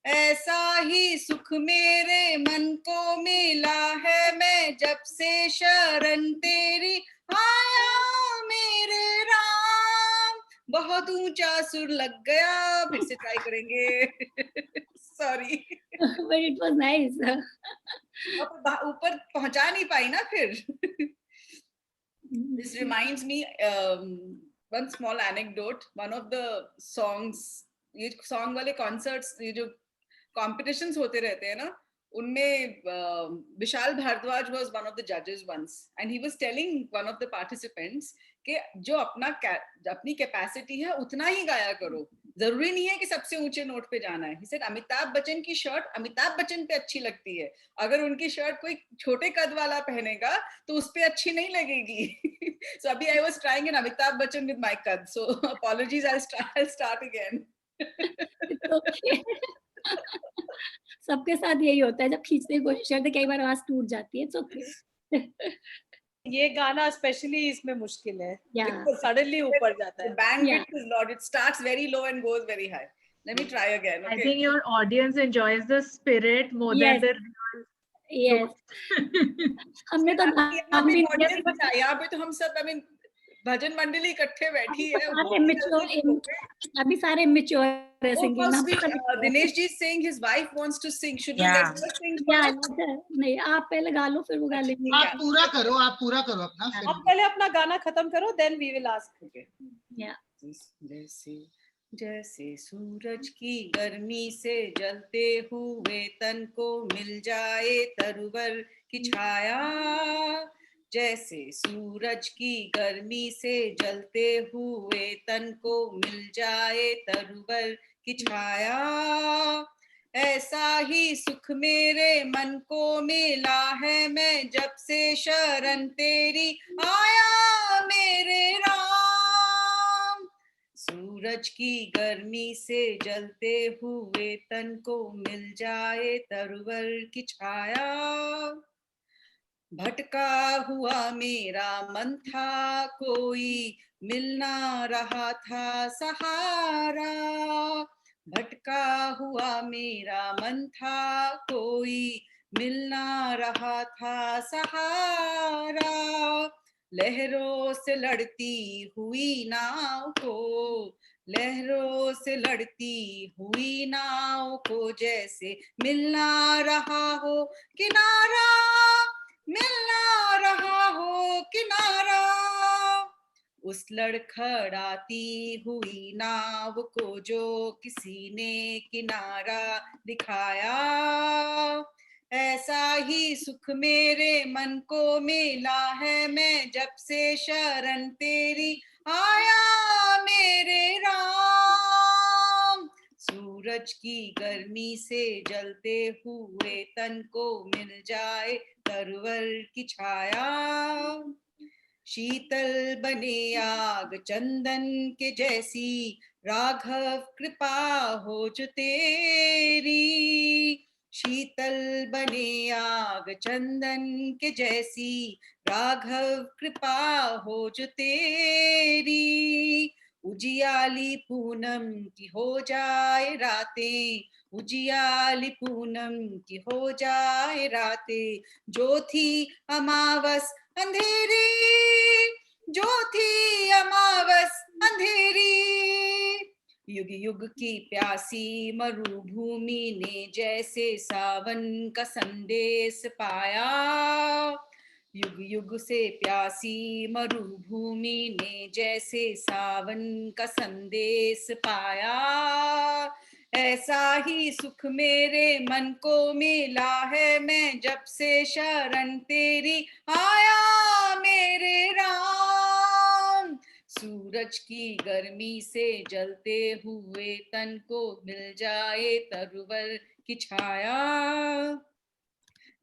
ऐसा ही सुख मेरे मन को मिला है मैं जब से शरण तेरी आया मेरे राम। बहुत ऊंचा सुर लग गया, फिर से ट्राई करेंगे। Sorry. But it was nice. ऊपर पहुंचा नहीं पाई ना फिर। This reminds me one small anecdote. One of the songs, ये song वाले concerts, ये जो competitions होते रहते हैं ना, उनमें Vishal Bhardwaj was one of the judges once, and he was telling one of the participants कि जो अपनी कैपेसिटी है उतना ही गाया करो, जरूरी नहीं है कि सबसे ऊंचे नोट पे जाना है। He said अमिताभ बच्चन की शर्ट अमिताभ बच्चन पे अच्छी लगती है, अगर उनकी शर्ट कोई छोटे कद वाला पहनेगा तो उस पे अच्छी नहीं लगेगी। So अभी I was trying an Amitabh Bachchan with my cut, so apologies, I'll start again. Okay. सबके साथ यही होता है, जब खींचने की कोशिश करते कई बार आवाज टूट जाती है। It's okay. ये गाना स्पेशली इसमें मुश्किल है, सडनली ऊपर जाता है। Bandwidth is lot. It starts very low and goes very high. Let me try again. Okay? I think your audience enjoys the spirit more than the real. Yes. हमने तो यहाँ पे तो हम सब भजन मंडली इकट्ठे बैठी है। अभी सारे immature है singing. Dinesh ji saying his wife wants to sing. Should we let her sing first? नहीं, आप पहले गा लो, फिर वो गा लेंगे। आप पूरा करो अपना। आप पहले अपना गाना खत्म करो, then we will ask. Okay. जैसे सूरज की गर्मी से जलते हुए तन को मिल जाए तरवर की छाया, जैसे सूरज की गर्मी से जलते हुए तन को मिल जाए तरवर की छाया, ऐसा ही सुख मेरे मन को मिला है मैं जब से शरण तेरी आया मेरे राम। सूरज की गर्मी से जलते हुए तन को मिल जाए तरवर की छाया, भटका हुआ मेरा मन था कोई मिल ना रहा था सहारा, भटका हुआ मेरा मन था कोई मिल ना रहा था सहारा, लहरों से लड़ती हुई नाव को, लहरों से लड़ती हुई नाव को जैसे मिलना रहा हो किनारा, मिलना रहा हो किनारा, उस लड़खड़ाती हुई नाव को जो किसी ने किनारा दिखाया, ऐसा ही सुख मेरे मन को मिला है, मैं जब से शरण तेरी आया मेरे राम। सूरज की गर्मी से जलते हुए तन को मिल जाए तरवर की छाया, शीतल बने आग चंदन के जैसी, राघव कृपा हो जो तेरी। शीतल बने आग चंदन के जैसी, राघव कृपा हो जो तेरी। उजियाली पूनम की हो जाए रातें, उजियाली पूनम की हो जाए रातें, जो थी अमावस अंधेरी, जो थी अमावस अंधेरी। युग युग की प्यासी मरुभूमि ने जैसे सावन का संदेश पाया, युग युग से प्यासी मरुभूमि ने जैसे सावन का संदेश पाया, ऐसा ही सुख मेरे मन को मिला है, मैं जब से शरण तेरी आया मेरे राम। सूरज की गर्मी से जलते हुए तन को मिल जाए तरवर की छाया,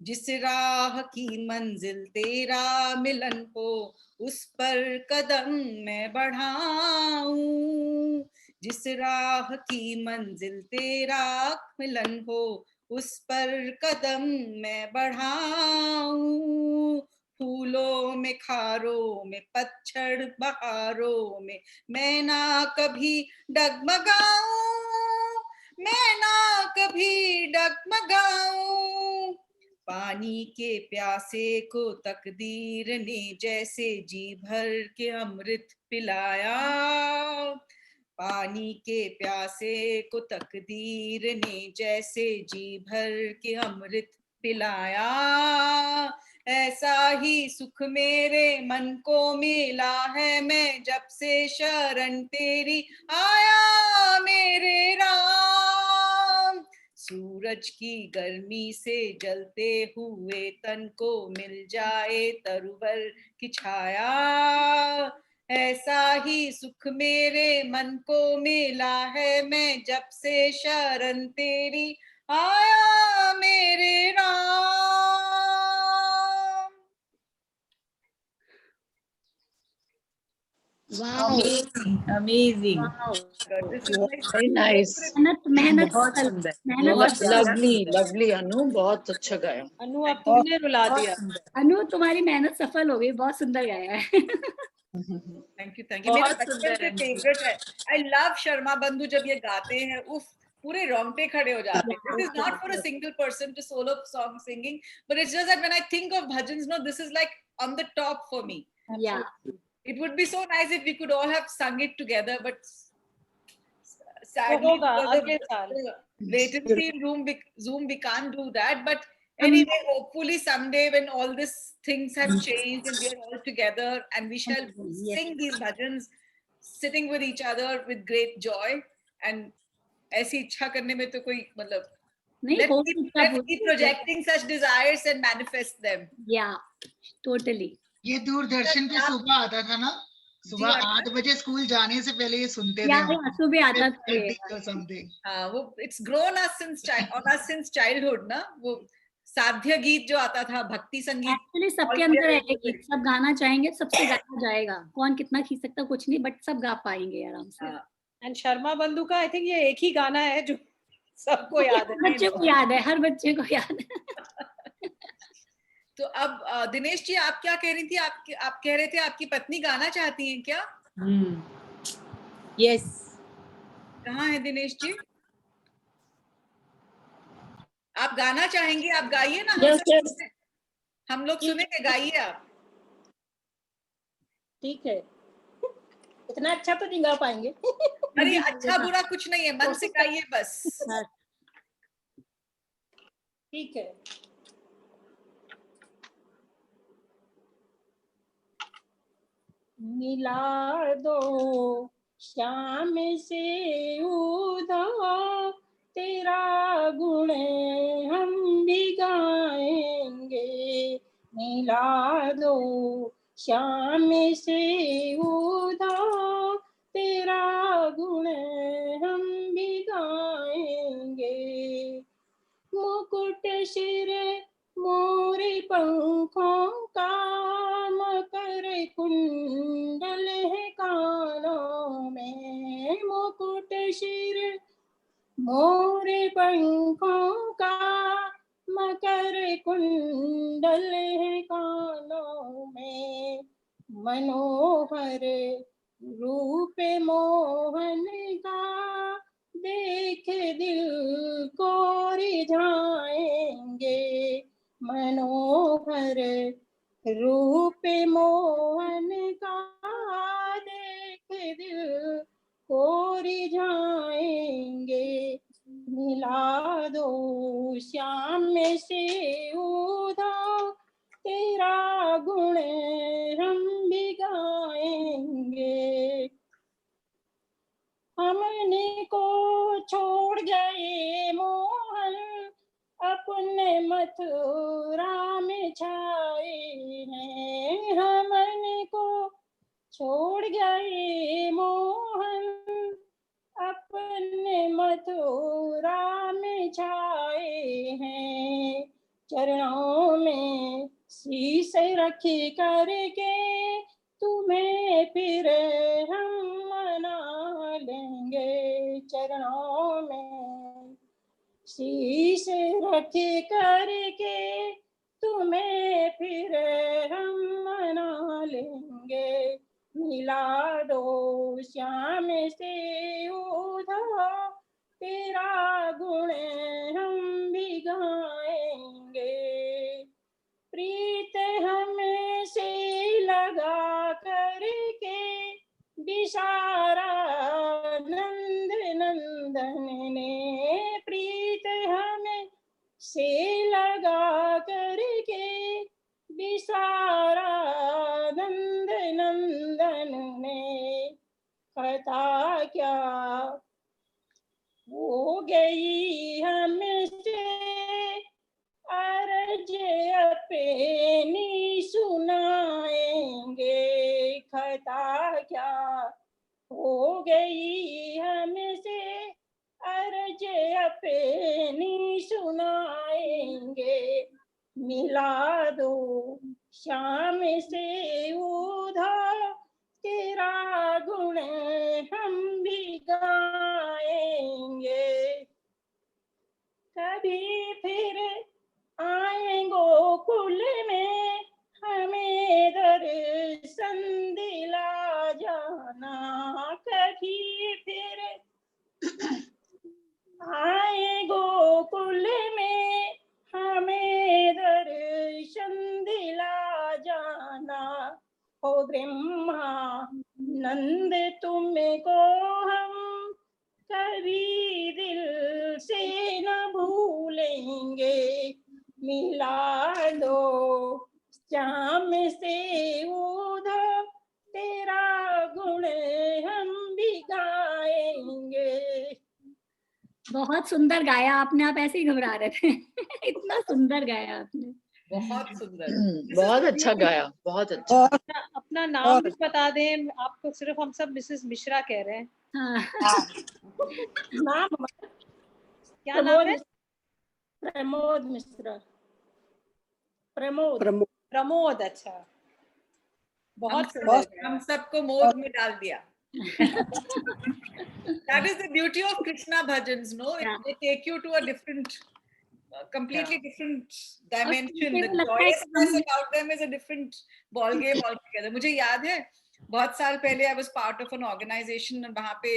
जिस राह की मंजिल तेरा मिलन हो, उस पर कदम मैं बढ़ाऊं। जिस राह की मंजिल तेरा मिलन हो, उस पर कदम मैं बढ़ाऊं। फूलों में खारों में पतझड़ बहारों में मैं ना कभी डगमगाऊं, मैं ना कभी डगमगाऊं। पानी के प्यासे को तकदीर ने जैसे जी भर के अमृत पिलाया, पानी के प्यासे को तकदीर ने जैसे जी भर के अमृत पिलाया, ऐसा ही सुख मेरे मन को मिला है, मैं जब से शरण तेरी आया मेरे राम। सूरज की गर्मी से जलते हुए तन को मिल जाए तरवर की छाया, ऐसा ही सुख मेरे मन को मिला है, मैं जब से शरण तेरी आया मेरे Ram. Wow. Amazing, amazing. This is my Very nice. मेहनत बहुत फल, सुंदर, मेहनत बहुत फल। lovely, lovely अनु, बहुत अच्छा गाया। अनु अब तुमने रुला दिया। अनु तुम्हारी मेहनत सफल हो गई, बहुत सुंदर गाया है। Thank you thank you. मेरा बहुत बचपन सुंदर से है। फेवरेट है। आई लव शर्मा बंधु, जब ये गाते हैं उफ पूरे रोंगटे खड़े हो जाते हैं। This is not for a single person to solo song singing, but it's just that when I think of bhajans, no, this is like on the top for me. Yeah. It would be so nice if we could all have sung it together, but sadly होगा because अगले साल। of latency in Zoom we can't do that. But anyway, hopefully someday when all these things have changed and we are all together and we shall sing these bhajans sitting with each other with great joy. And ऐसी इच्छा करने में तो कोई मतलब, let's keep projecting such desires and manifest them. Yeah, totally. ये दूरदर्शन पे सुबह आता था ना, सुबह 8 बजे स्कूल जाने से पहले ये सुनते थे हम। सुबह आता था समथिंग। हाँ, वो it's grown us since childhood ना, वो साध्य गीत जो आता था, भक्ति संगीत। एक्चुअली सबके अंदर है गीत, सब गाना चाहेंगे, सबसे गाया जाएगा, कौन कितना खींच सकता कुछ नहीं, बट सब गा पाएंगे आराम से। एंड शर्मा बंधु का आई थिंक ये एक ही गाना है जो सबको याद है। बच्चे को याद है, हर बच्चे को याद है। तो अब दिनेश जी, आप क्या कह रही थी? आप कह रहे थे आपकी पत्नी गाना चाहती हैं क्या? यस। कहाँ है दिनेश जी? आप गाना चाहेंगे? आप गाइए ना। हम लोग सुनेंगे, गाइए आप। ठीक है, इतना अच्छा तो नहीं गा पाएंगे। अरे अच्छा बुरा कुछ नहीं है, मन से गाइए बस। ठीक है। मिला दो श्याम से उधार, तेरा गुण हम भी गाएंगे। मिला दो श्याम से उधार, तेरा गुण हम भी गाएंगे। मुकुट सिर मोरे पंखों का, मकर कुंडल है कानों में। मुकुट सिर मोरे पंखों का, मकर कुंडल है कानों में। मनोहर रूप मोहन का, देख दिल को रिझाएंगे। मनोहर रूप मोहन का, देख दिल को रिझाएंगे। मिला दो श्याम से उधार, तेरा गुण हम भी गाएंगे। हमने को छोड़ गए मोहन, अपने मथुरा में छाए हैं। हमने को छोड़ गए मोहन, अपने मथुरा में छाए हैं। चरणों में शीश रख करके, तुम्हें फिर हम मना लेंगे। चरणों में शीश रख करके, तुम्हें फिर हम मना लेंगे। मिला दो श्याम से उधार, तेरा गुण हम भी गाएंगे। प्रीत हमें से लगा करके, विशारा नंद नंदन ने। प्रीत हमें से लगा करके, विशारा नंद नंदन ने। खता क्या हो गई हमसे, अर्ज अपनी सुनाएंगे। खता क्या हो गई हमसे, अर्ज अपनी सुनाएंगे। मिला दो श्याम से उधार, तेरा गुण हम भी गाएंगे। कभी फिर आए गोकुल में, हमें दर्शन दिला जाना। कभी फिर आए गोकुल में, हमें दर्शन दिला जाना। हो ब्रह्मा नंद तुमको हम कभी दिल से न भूलेंगे। मिला दो श्याम से उधार, तेरा गुण हम भी गाएंगे। बहुत सुंदर गाया आपने, आप ऐसे ही घबरा रहे थे। इतना सुंदर गाया आपने। बहुत सुंदर। बहुत अच्छा गाया, बहुत अच्छा। अपना नाम भी बता दें, आपको सिर्फ हम सब मिसेस मिश्रा कह रहे हैं। नाम क्या नाम है? प्रमोद मिश्रा। प्रमोद प्रमोद। अच्छा, बहुत सुंदर। हम सबको मोद में डाल दिया। That is the beauty of Krishna bhajans, no? They take you to a different, completely different dimension. The joyousness about them is a different ball game altogether. मुझे याद है बहुत साल पहले I was part of an organization, और वहाँ पे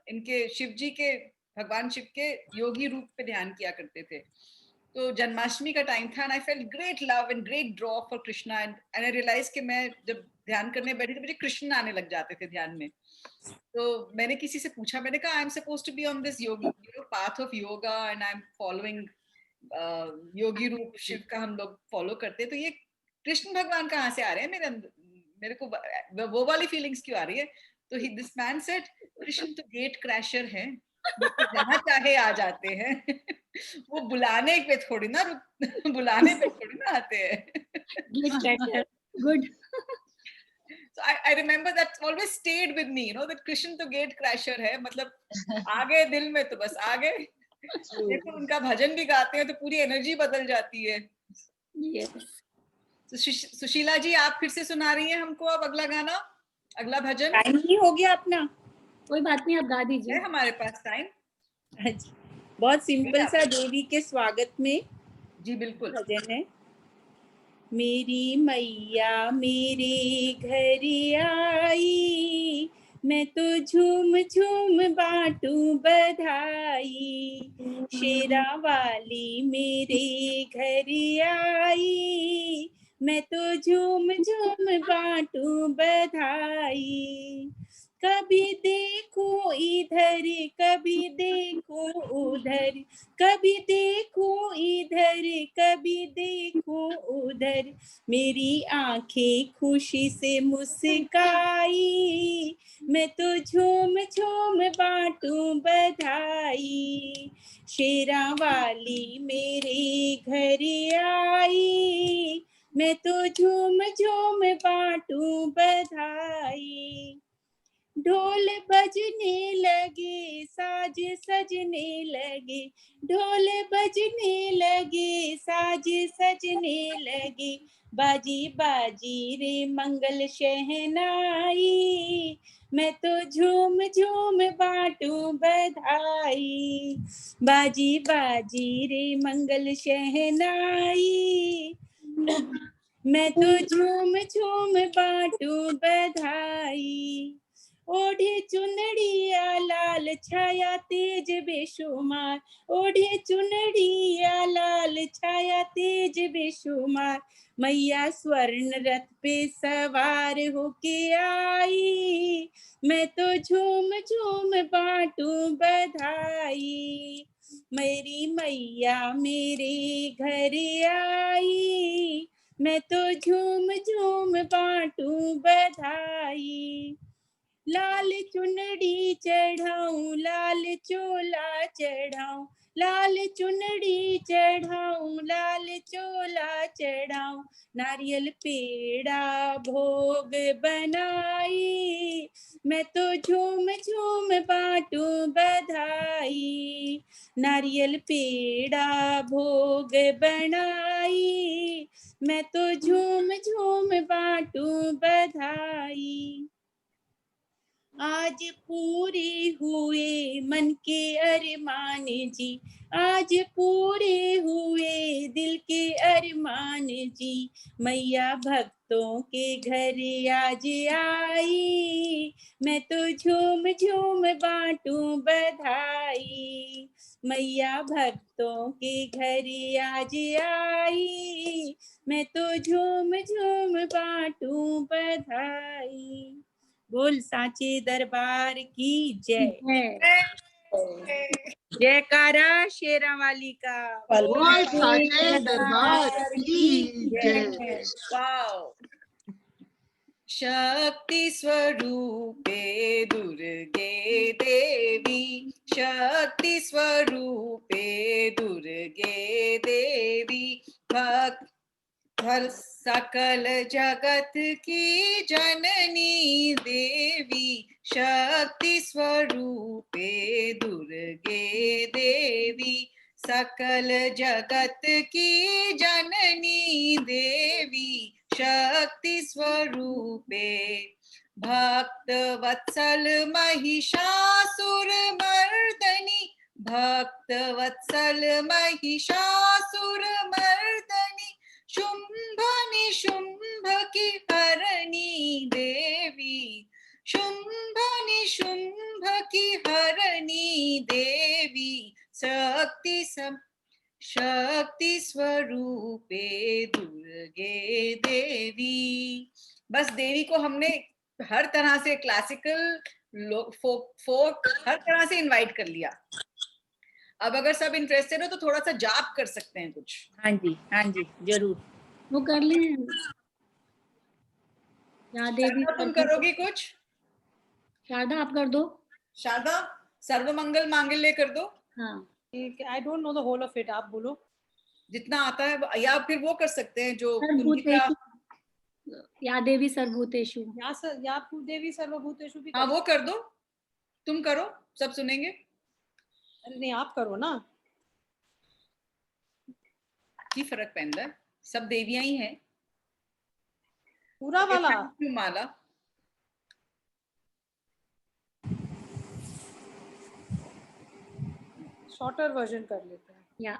इनके शिव जी के, भगवान शिव के योगी रूप पे ध्यान किया करते थे। तो जन्माष्टमी का टाइम था, and I felt great love and great draw for Krishna, and I realized कि मैं जब ध्यान करने बैठी तो मुझे कृष्ण आने लग जाते थे ध्यान में। तो मैंने किसी से पूछा, मैंने कहा I'm supposed to be on this yoga path of yoga and I'm following योगी रूप शिव का हम लोग फॉलो करते, तो ये कृष्ण भगवान कहाँ से आ रहे हैं मेरे को वो वाली फीलिंग्स क्यों आ रही है? तो दिस मैन सेड कृष्ण तो गेट क्रैशर है, जहाँ चाहे आ जाते हैं। वो बुलाने पे थोड़ी ना बुलाने पे थोड़ी ना आते हैं। Gatecrasher, good. So I remember that always stayed with me, you know, that Krishna तो गेट क्रैशर है, मतलब आगे दिल में तो बस आगे। देखो उनका भजन भी गाते हैं तो पूरी एनर्जी बदल जाती है। Yes. तो सुशीला जी आप फिर से सुना रही हैं हमको अब अगला गाना, अगला भजन। टाइम नहीं हो गया अपना? कोई बात नहीं, आप गा दीजिए। है हमारे पास टाइम। बहुत सिंपल सा देवी के स्वागत में जी बिल्कुल भजन है। मेरी मैया मेरे घर आई, मैं तो झूम झूम बांटूं बधाई। शेरा वाली मेरे घर आई, मैं तो झूम झूम बांटूं बधाई। कभी देखो इधर कभी देखो उधर, कभी देखो इधर कभी देखो उधर, मेरी आंखें खुशी से मुस्काई, मैं तो झूम झूम बांटूं बधाई। शेरा वाली मेरे घर आई, मैं तो झूम झूम बांटूं बधाई। ढोल बजने लगे साज सजने लगे, ढोल बजने लगे साज सजने लगे, बाजी बाजी रे मंगल शहनाई, मैं तो झूम झूम बांटूं बधाई। बाजी बाजी रे मंगल शहनाई, मैं तो झूम झूम बांटूं बधाई। ओढ़े चुनड़िया लाल छाया तेज बेशुमार, ओढ़े चुनड़िया लाल छाया तेज बेशुमार, मैया स्वर्ण रथ पे सवार होके आई, मैं तो झूम झूम बांटूं बधाई। मेरी मैया मेरे घर आई, मैं तो झूम झूम बांटूं बधाई। लाल चुनड़ी चढ़ाऊं लाल चोला चढ़ाऊं, लाल चुनड़ी चढ़ाऊं लाल चोला चढ़ाऊं, नारियल पेड़ा भोग बनाई, मैं तो झूम झूम बांटूं बधाई। नारियल पेड़ा भोग बनाई, मैं तो झूम झूम बांटूं बधाई। आज पूरे हुए मन के अरमान जी, आज पूरे हुए दिल के अरमान जी, मैया भक्तों के घर आज आई, मैं तो झूम झूम बांटूं बधाई। मैया भक्तों के घर आज आई, मैं तो झूम झूम बांटूं बधाई। बोल साचे दरबार की जय। जयकारा शेरा वाली का। बोल साचे दरबार की जय। वाओ। शक्ति स्वरूपे दुर्गे देवी, शक्ति स्वरूपे दुर्गे देवी, भक्त हर सकल जगत की जननी देवी, शक्ति स्वरूपे दुर्गे देवी, सकल जगत की जननी देवी, शक्ति स्वरूपे। भक्त वत्सल महिषासुर मर्दनी, भक्त वत्सल महिषासुर मर्दनी, शुंभ निशुंभ की हरणी देवी, शुंभ निशुंभ की हरणी देवी, शक्ति स्वरूपे दुर्गे देवी। बस देवी को हमने हर तरह से क्लासिकल फोक हर तरह से इनवाइट कर लिया। अब अगर सब इंटरेस्टेड हो तो थोड़ा सा जाप कर सकते हैं कुछ। हाँ जी जरूर वो कर लें। या देवी शारदा, तुम करोगी कुछ? शारदा आप कर दो। शारदा, सर्वमंगल मांगल्य कर दो। हाँ I don't know the whole of it, आप बोलो जितना आता है, या फिर वो कर सकते हैं जो सर्वभूतेषु, या देवी सर्वभूतेषु, या देवी सर्वभूतेषु भी हाँ वो कर दो, तुम करो, सब सुनेंगे। अरे नहीं, आप करो ना। की फर्क पैंदा है, सब देवियां ही हैं। पूरा वाला माला शॉर्टर वर्जन कर लेते हैं। या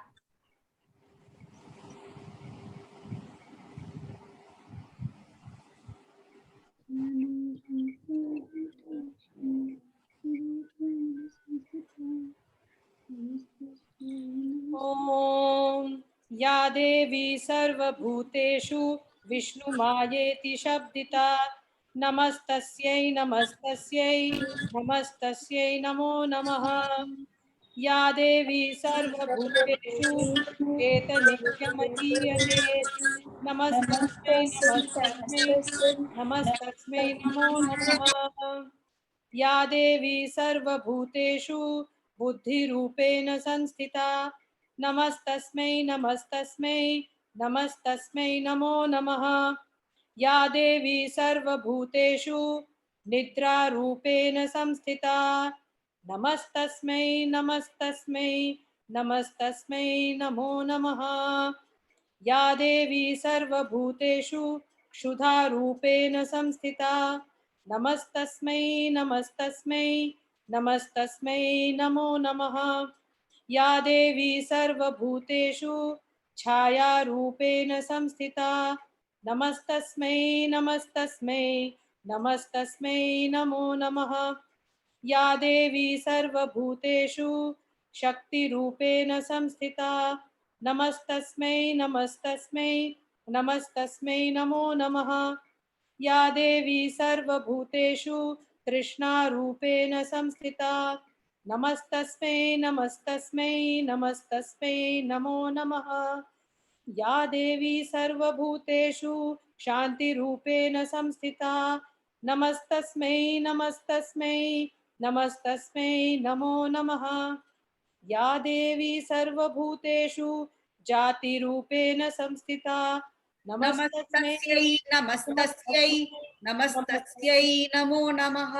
ओम या देवी सर्वभूतेषु विष्णुमायेति शब्दिता नमस्तस्यै नमस्तस्यै नमस्तस्यै नमो नमः। या देवी सर्वभूतेषु चेतनित्यमतीयते नमस्तस्मै नमस्तस्मै नमस्तस्मै नमो नमः। या देवी सर्वभूतेषु बुद्धिरूपेण संस्थिता नमस्तस्मै नमस्तस्मै नमस्तस्मै नमो नमः। या देवी सर्वभूतेषु निद्रारूपेण संस्थिता नमस्तस्मै नमस्तस्मै नमस्तस्मै नमो नमः। या देवी सर्वभूतेषु क्षुधारूपेण संस्थिता नमस्तस्मै नमस्तस्मै नमस्तस्मै नमो नमः। या देवी सर्वभूतेषु छायारूपेण संस्थिता नमस्तस्मै नमस्तस्मै नमस्तस्मै नमो नमः। या देवी सर्वभूतेषु शक्तिरूपेण संस्थिता नमस्तस्मै नमस्तस्मै नमस्तस्मै नमो नमः। या देवी सर्वभूतेषु तृष्णारूपेण संस्थिता नमस्तस्मै नमस्तस्मै नमस्तस्मै नमो नमः। या देवी सर्वभूतेषु शान्तिरूपेण संस्थिता नमस्तस्मै नमस्तस्मै नमस्तस्मै नमो नमः। या देवी सर्वभूतेषु जातिरूपेण संस्थिता नमस्तस्यै नमस्तस्यै नमस्तस्यै नमो नमः।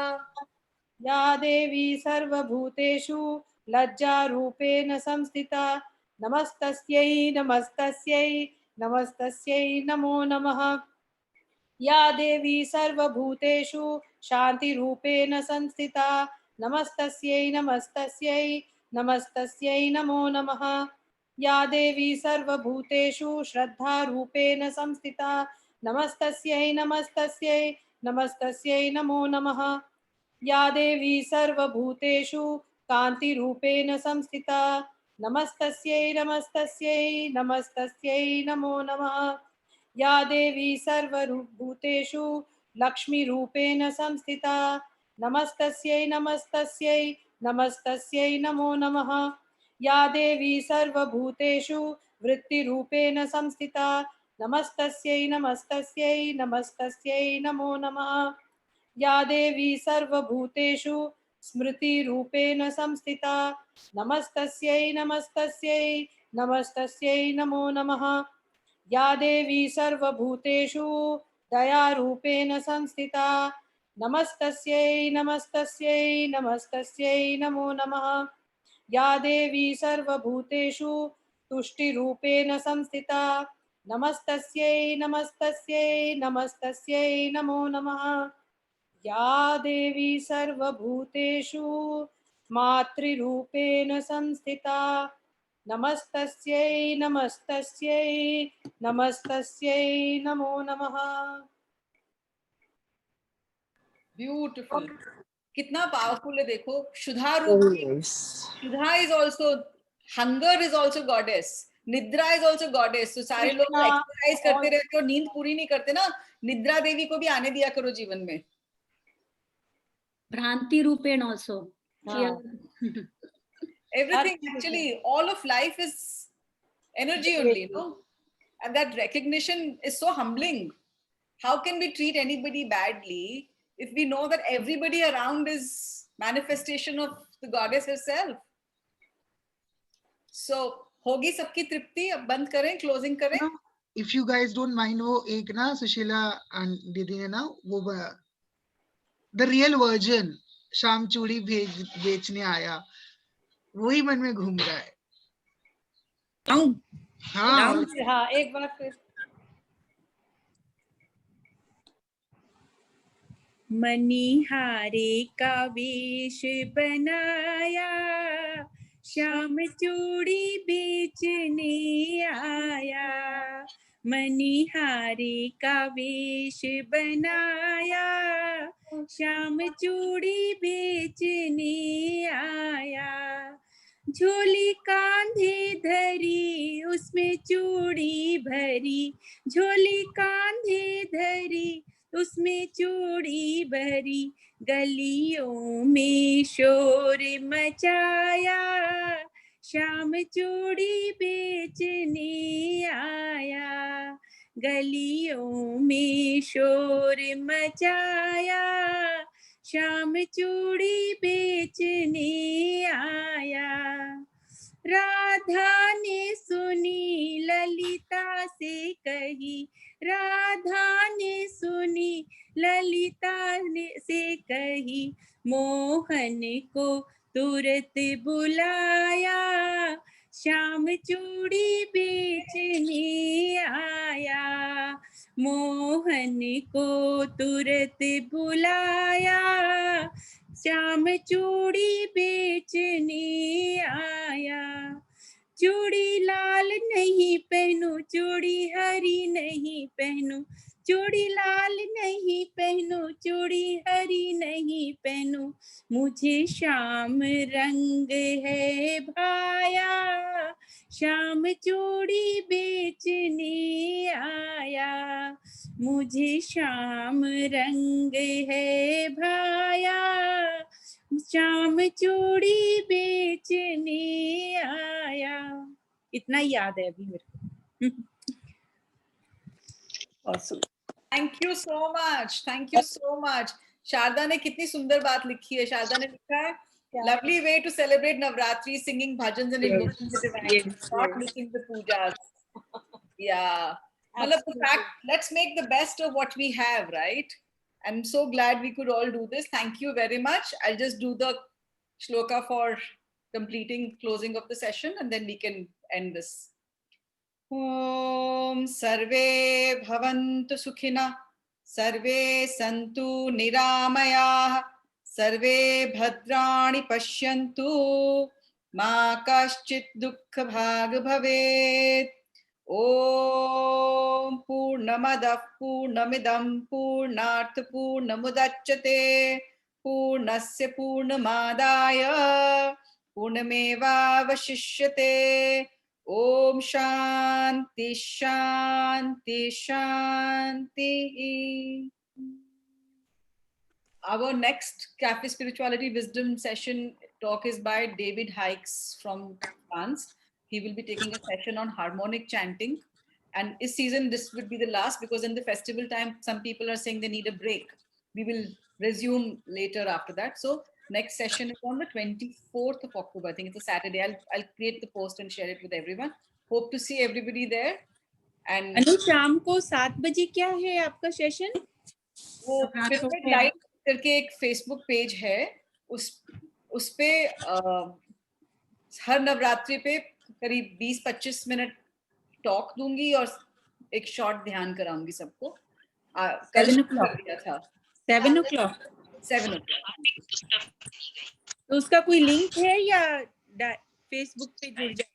या देवी सर्वभूतेषु लज्जारूपेण संस्थिता नमस्तस्यै नमस्तस्यै नमस्तस्यै नमो नमः। या देवी सर्वभूतेषु शान्तिरूपेण संस्थिता नमस्तस्यै नमस्तस्यै नमस्तस्यै नमो नमः। या देवी सर्वभूतेषु श्रद्धारूपेण संस्थिता नमस्तस्यै नमस्तस्यै नमस्तस्यै नमो नमः। या देवी सर्वभूतेषु कान्तिरूपेण संस्थिता नमस्तस्यै नमस्तस्यै नमस्तस्यै नमो नमः। या देवी सर्वभूतेषु लक्ष्मीरूपेण संस्थिता नमस्तस्यै नमस्तस्यै नमस्तस्यै नमो नमः। या देवी सर्वभूतेषु वृत्तिरूपेण संस्थिता नमस्तस्यै नमस्तस्यै नमस्तस्यै नमो नमः। या देवी सर्वभूतेषु स्मृतिरूपेण संस्थिता नमस्तस्यै नमस्तस्यै नमस्तस्यै नमो नमः। या देवी सर्वभूतेषु दयारूपेण संस्थिता नमस्तस्यै नमस्तस्यै नमस्तस्यै नमो नमः। या देवी सर्वभूतेषु तुष्टिरूपेण संस्थिता नमस्तस्यै नमस्तस्यै नमस्तस्यै नमो नमः। या देवी सर्वभूतेषु मातृरूपेण संस्थिता नमस्तस्यै नमस्तस्यै नमस्तस्यै नमो नमः। ब्यूटीफुल, कितना पावरफुल है देखो। क्षुधा रूप, Kshudha is also, hunger is also goddess, Nidra is also goddess. तो सारे लोग एक्सरसाइज करते रहते हो, नींद पूरी नहीं करते ना, निद्रा देवी को भी आने दिया करो जीवन में। भ्रांति रूपेण also. Everything, actually all of life is energy only, no? And that recognition is so humbling. how can we treat anybody badly if we know that everybody around is manifestation of the goddess herself? So होगी सबकी तृप्ति. अब बंद करें, closing करें. If you guys don't mind, वो एक ना सुशीला दीदी ने ना वो the real version शाम चूड़ी बेचने आया, वही मन में घूम रहा है. हाँ एक बार फिर. मणिहारे का वेश बनाया, श्याम चूड़ी बेचने आया. मणिहारे का वेश बनाया, श्याम चूड़ी बेचने आया. झोली कांधे धरी, उसमें चूड़ी भरी. झोली कांधे धरी, उसमें चूड़ी भरी. गलियों में शोर मचाया, श्याम चूड़ी बेचने आया. गलियों में शोर मचाया, श्याम चूड़ी बेचने आया. राधा ने सुनी ललिता से कही, राधा ने सुनी ललिता से कही. मोहन को तुरंत बुलाया, श्याम चूड़ी बेचने आया. मोहन को तुरंत बुलाया, श्याम चूड़ी बेचने आया. चूड़ी लाल नहीं पहनूं, चूड़ी हरी नहीं पहनूं. चूड़ी लाल नहीं पहनूं, चूड़ी हरी नहीं पहनूं. मुझे श्याम रंग है भाया, श्याम चूड़ी बेचने आया. मुझे श्याम रंग है भाया, श्याम चूड़ी बेचने आया. इतना याद है अभी मेरे को. Awesome. Thank you so much. Thank you so much. Sharda ने कितनी सुंदर बात लिखी है. शारदा ने लिखा है, lovely way to celebrate Navratri, singing bhajans and invoking the divine, not missing the pujas. Yeah. Well, the fact, let's make the best of what we have, right? I'm so glad we could all do this. Thank you very much. I'll just do the shloka for completing closing of the session and then we can end this. Om Sarve Bhavantu Sukhina, Sarve Santu Niramaya, Sarve Bhadrani Pashyantu, Ma Kaschit Dukkha Bhag Bhavet. Om Purnamadav Purnamidam Purnartha Purnamudachyate Purnasya Purnamadaya Purnameva Vashishyate. Om Shanti Shanti Shanti. Our next Cafe Spirituality Wisdom session talk is by David Hikes from France. He will be taking a session on harmonic chanting. And this season, this would be the last because in the festival time, some people are saying they need a break. We will resume later after that. So next session is on the 24th of October. I think it's a Saturday. I'll create the post and share it with everyone. Hope to see everybody there. And अनु शाम को 7 बजे क्या है आपका session? वो Pyramid Light करके एक Facebook page है. उस पे हर नवरात्रि पे करीब 20-25 मिनट टॉक दूंगी और एक शॉर्ट ध्यान कराऊंगी सबको. कल 7 o'clock. तो उसका कोई लिंक है या फेसबुक पे जुड़ जाए?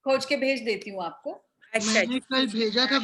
खोज के भेज देती हूँ आपको. मैंने कल भेजा था.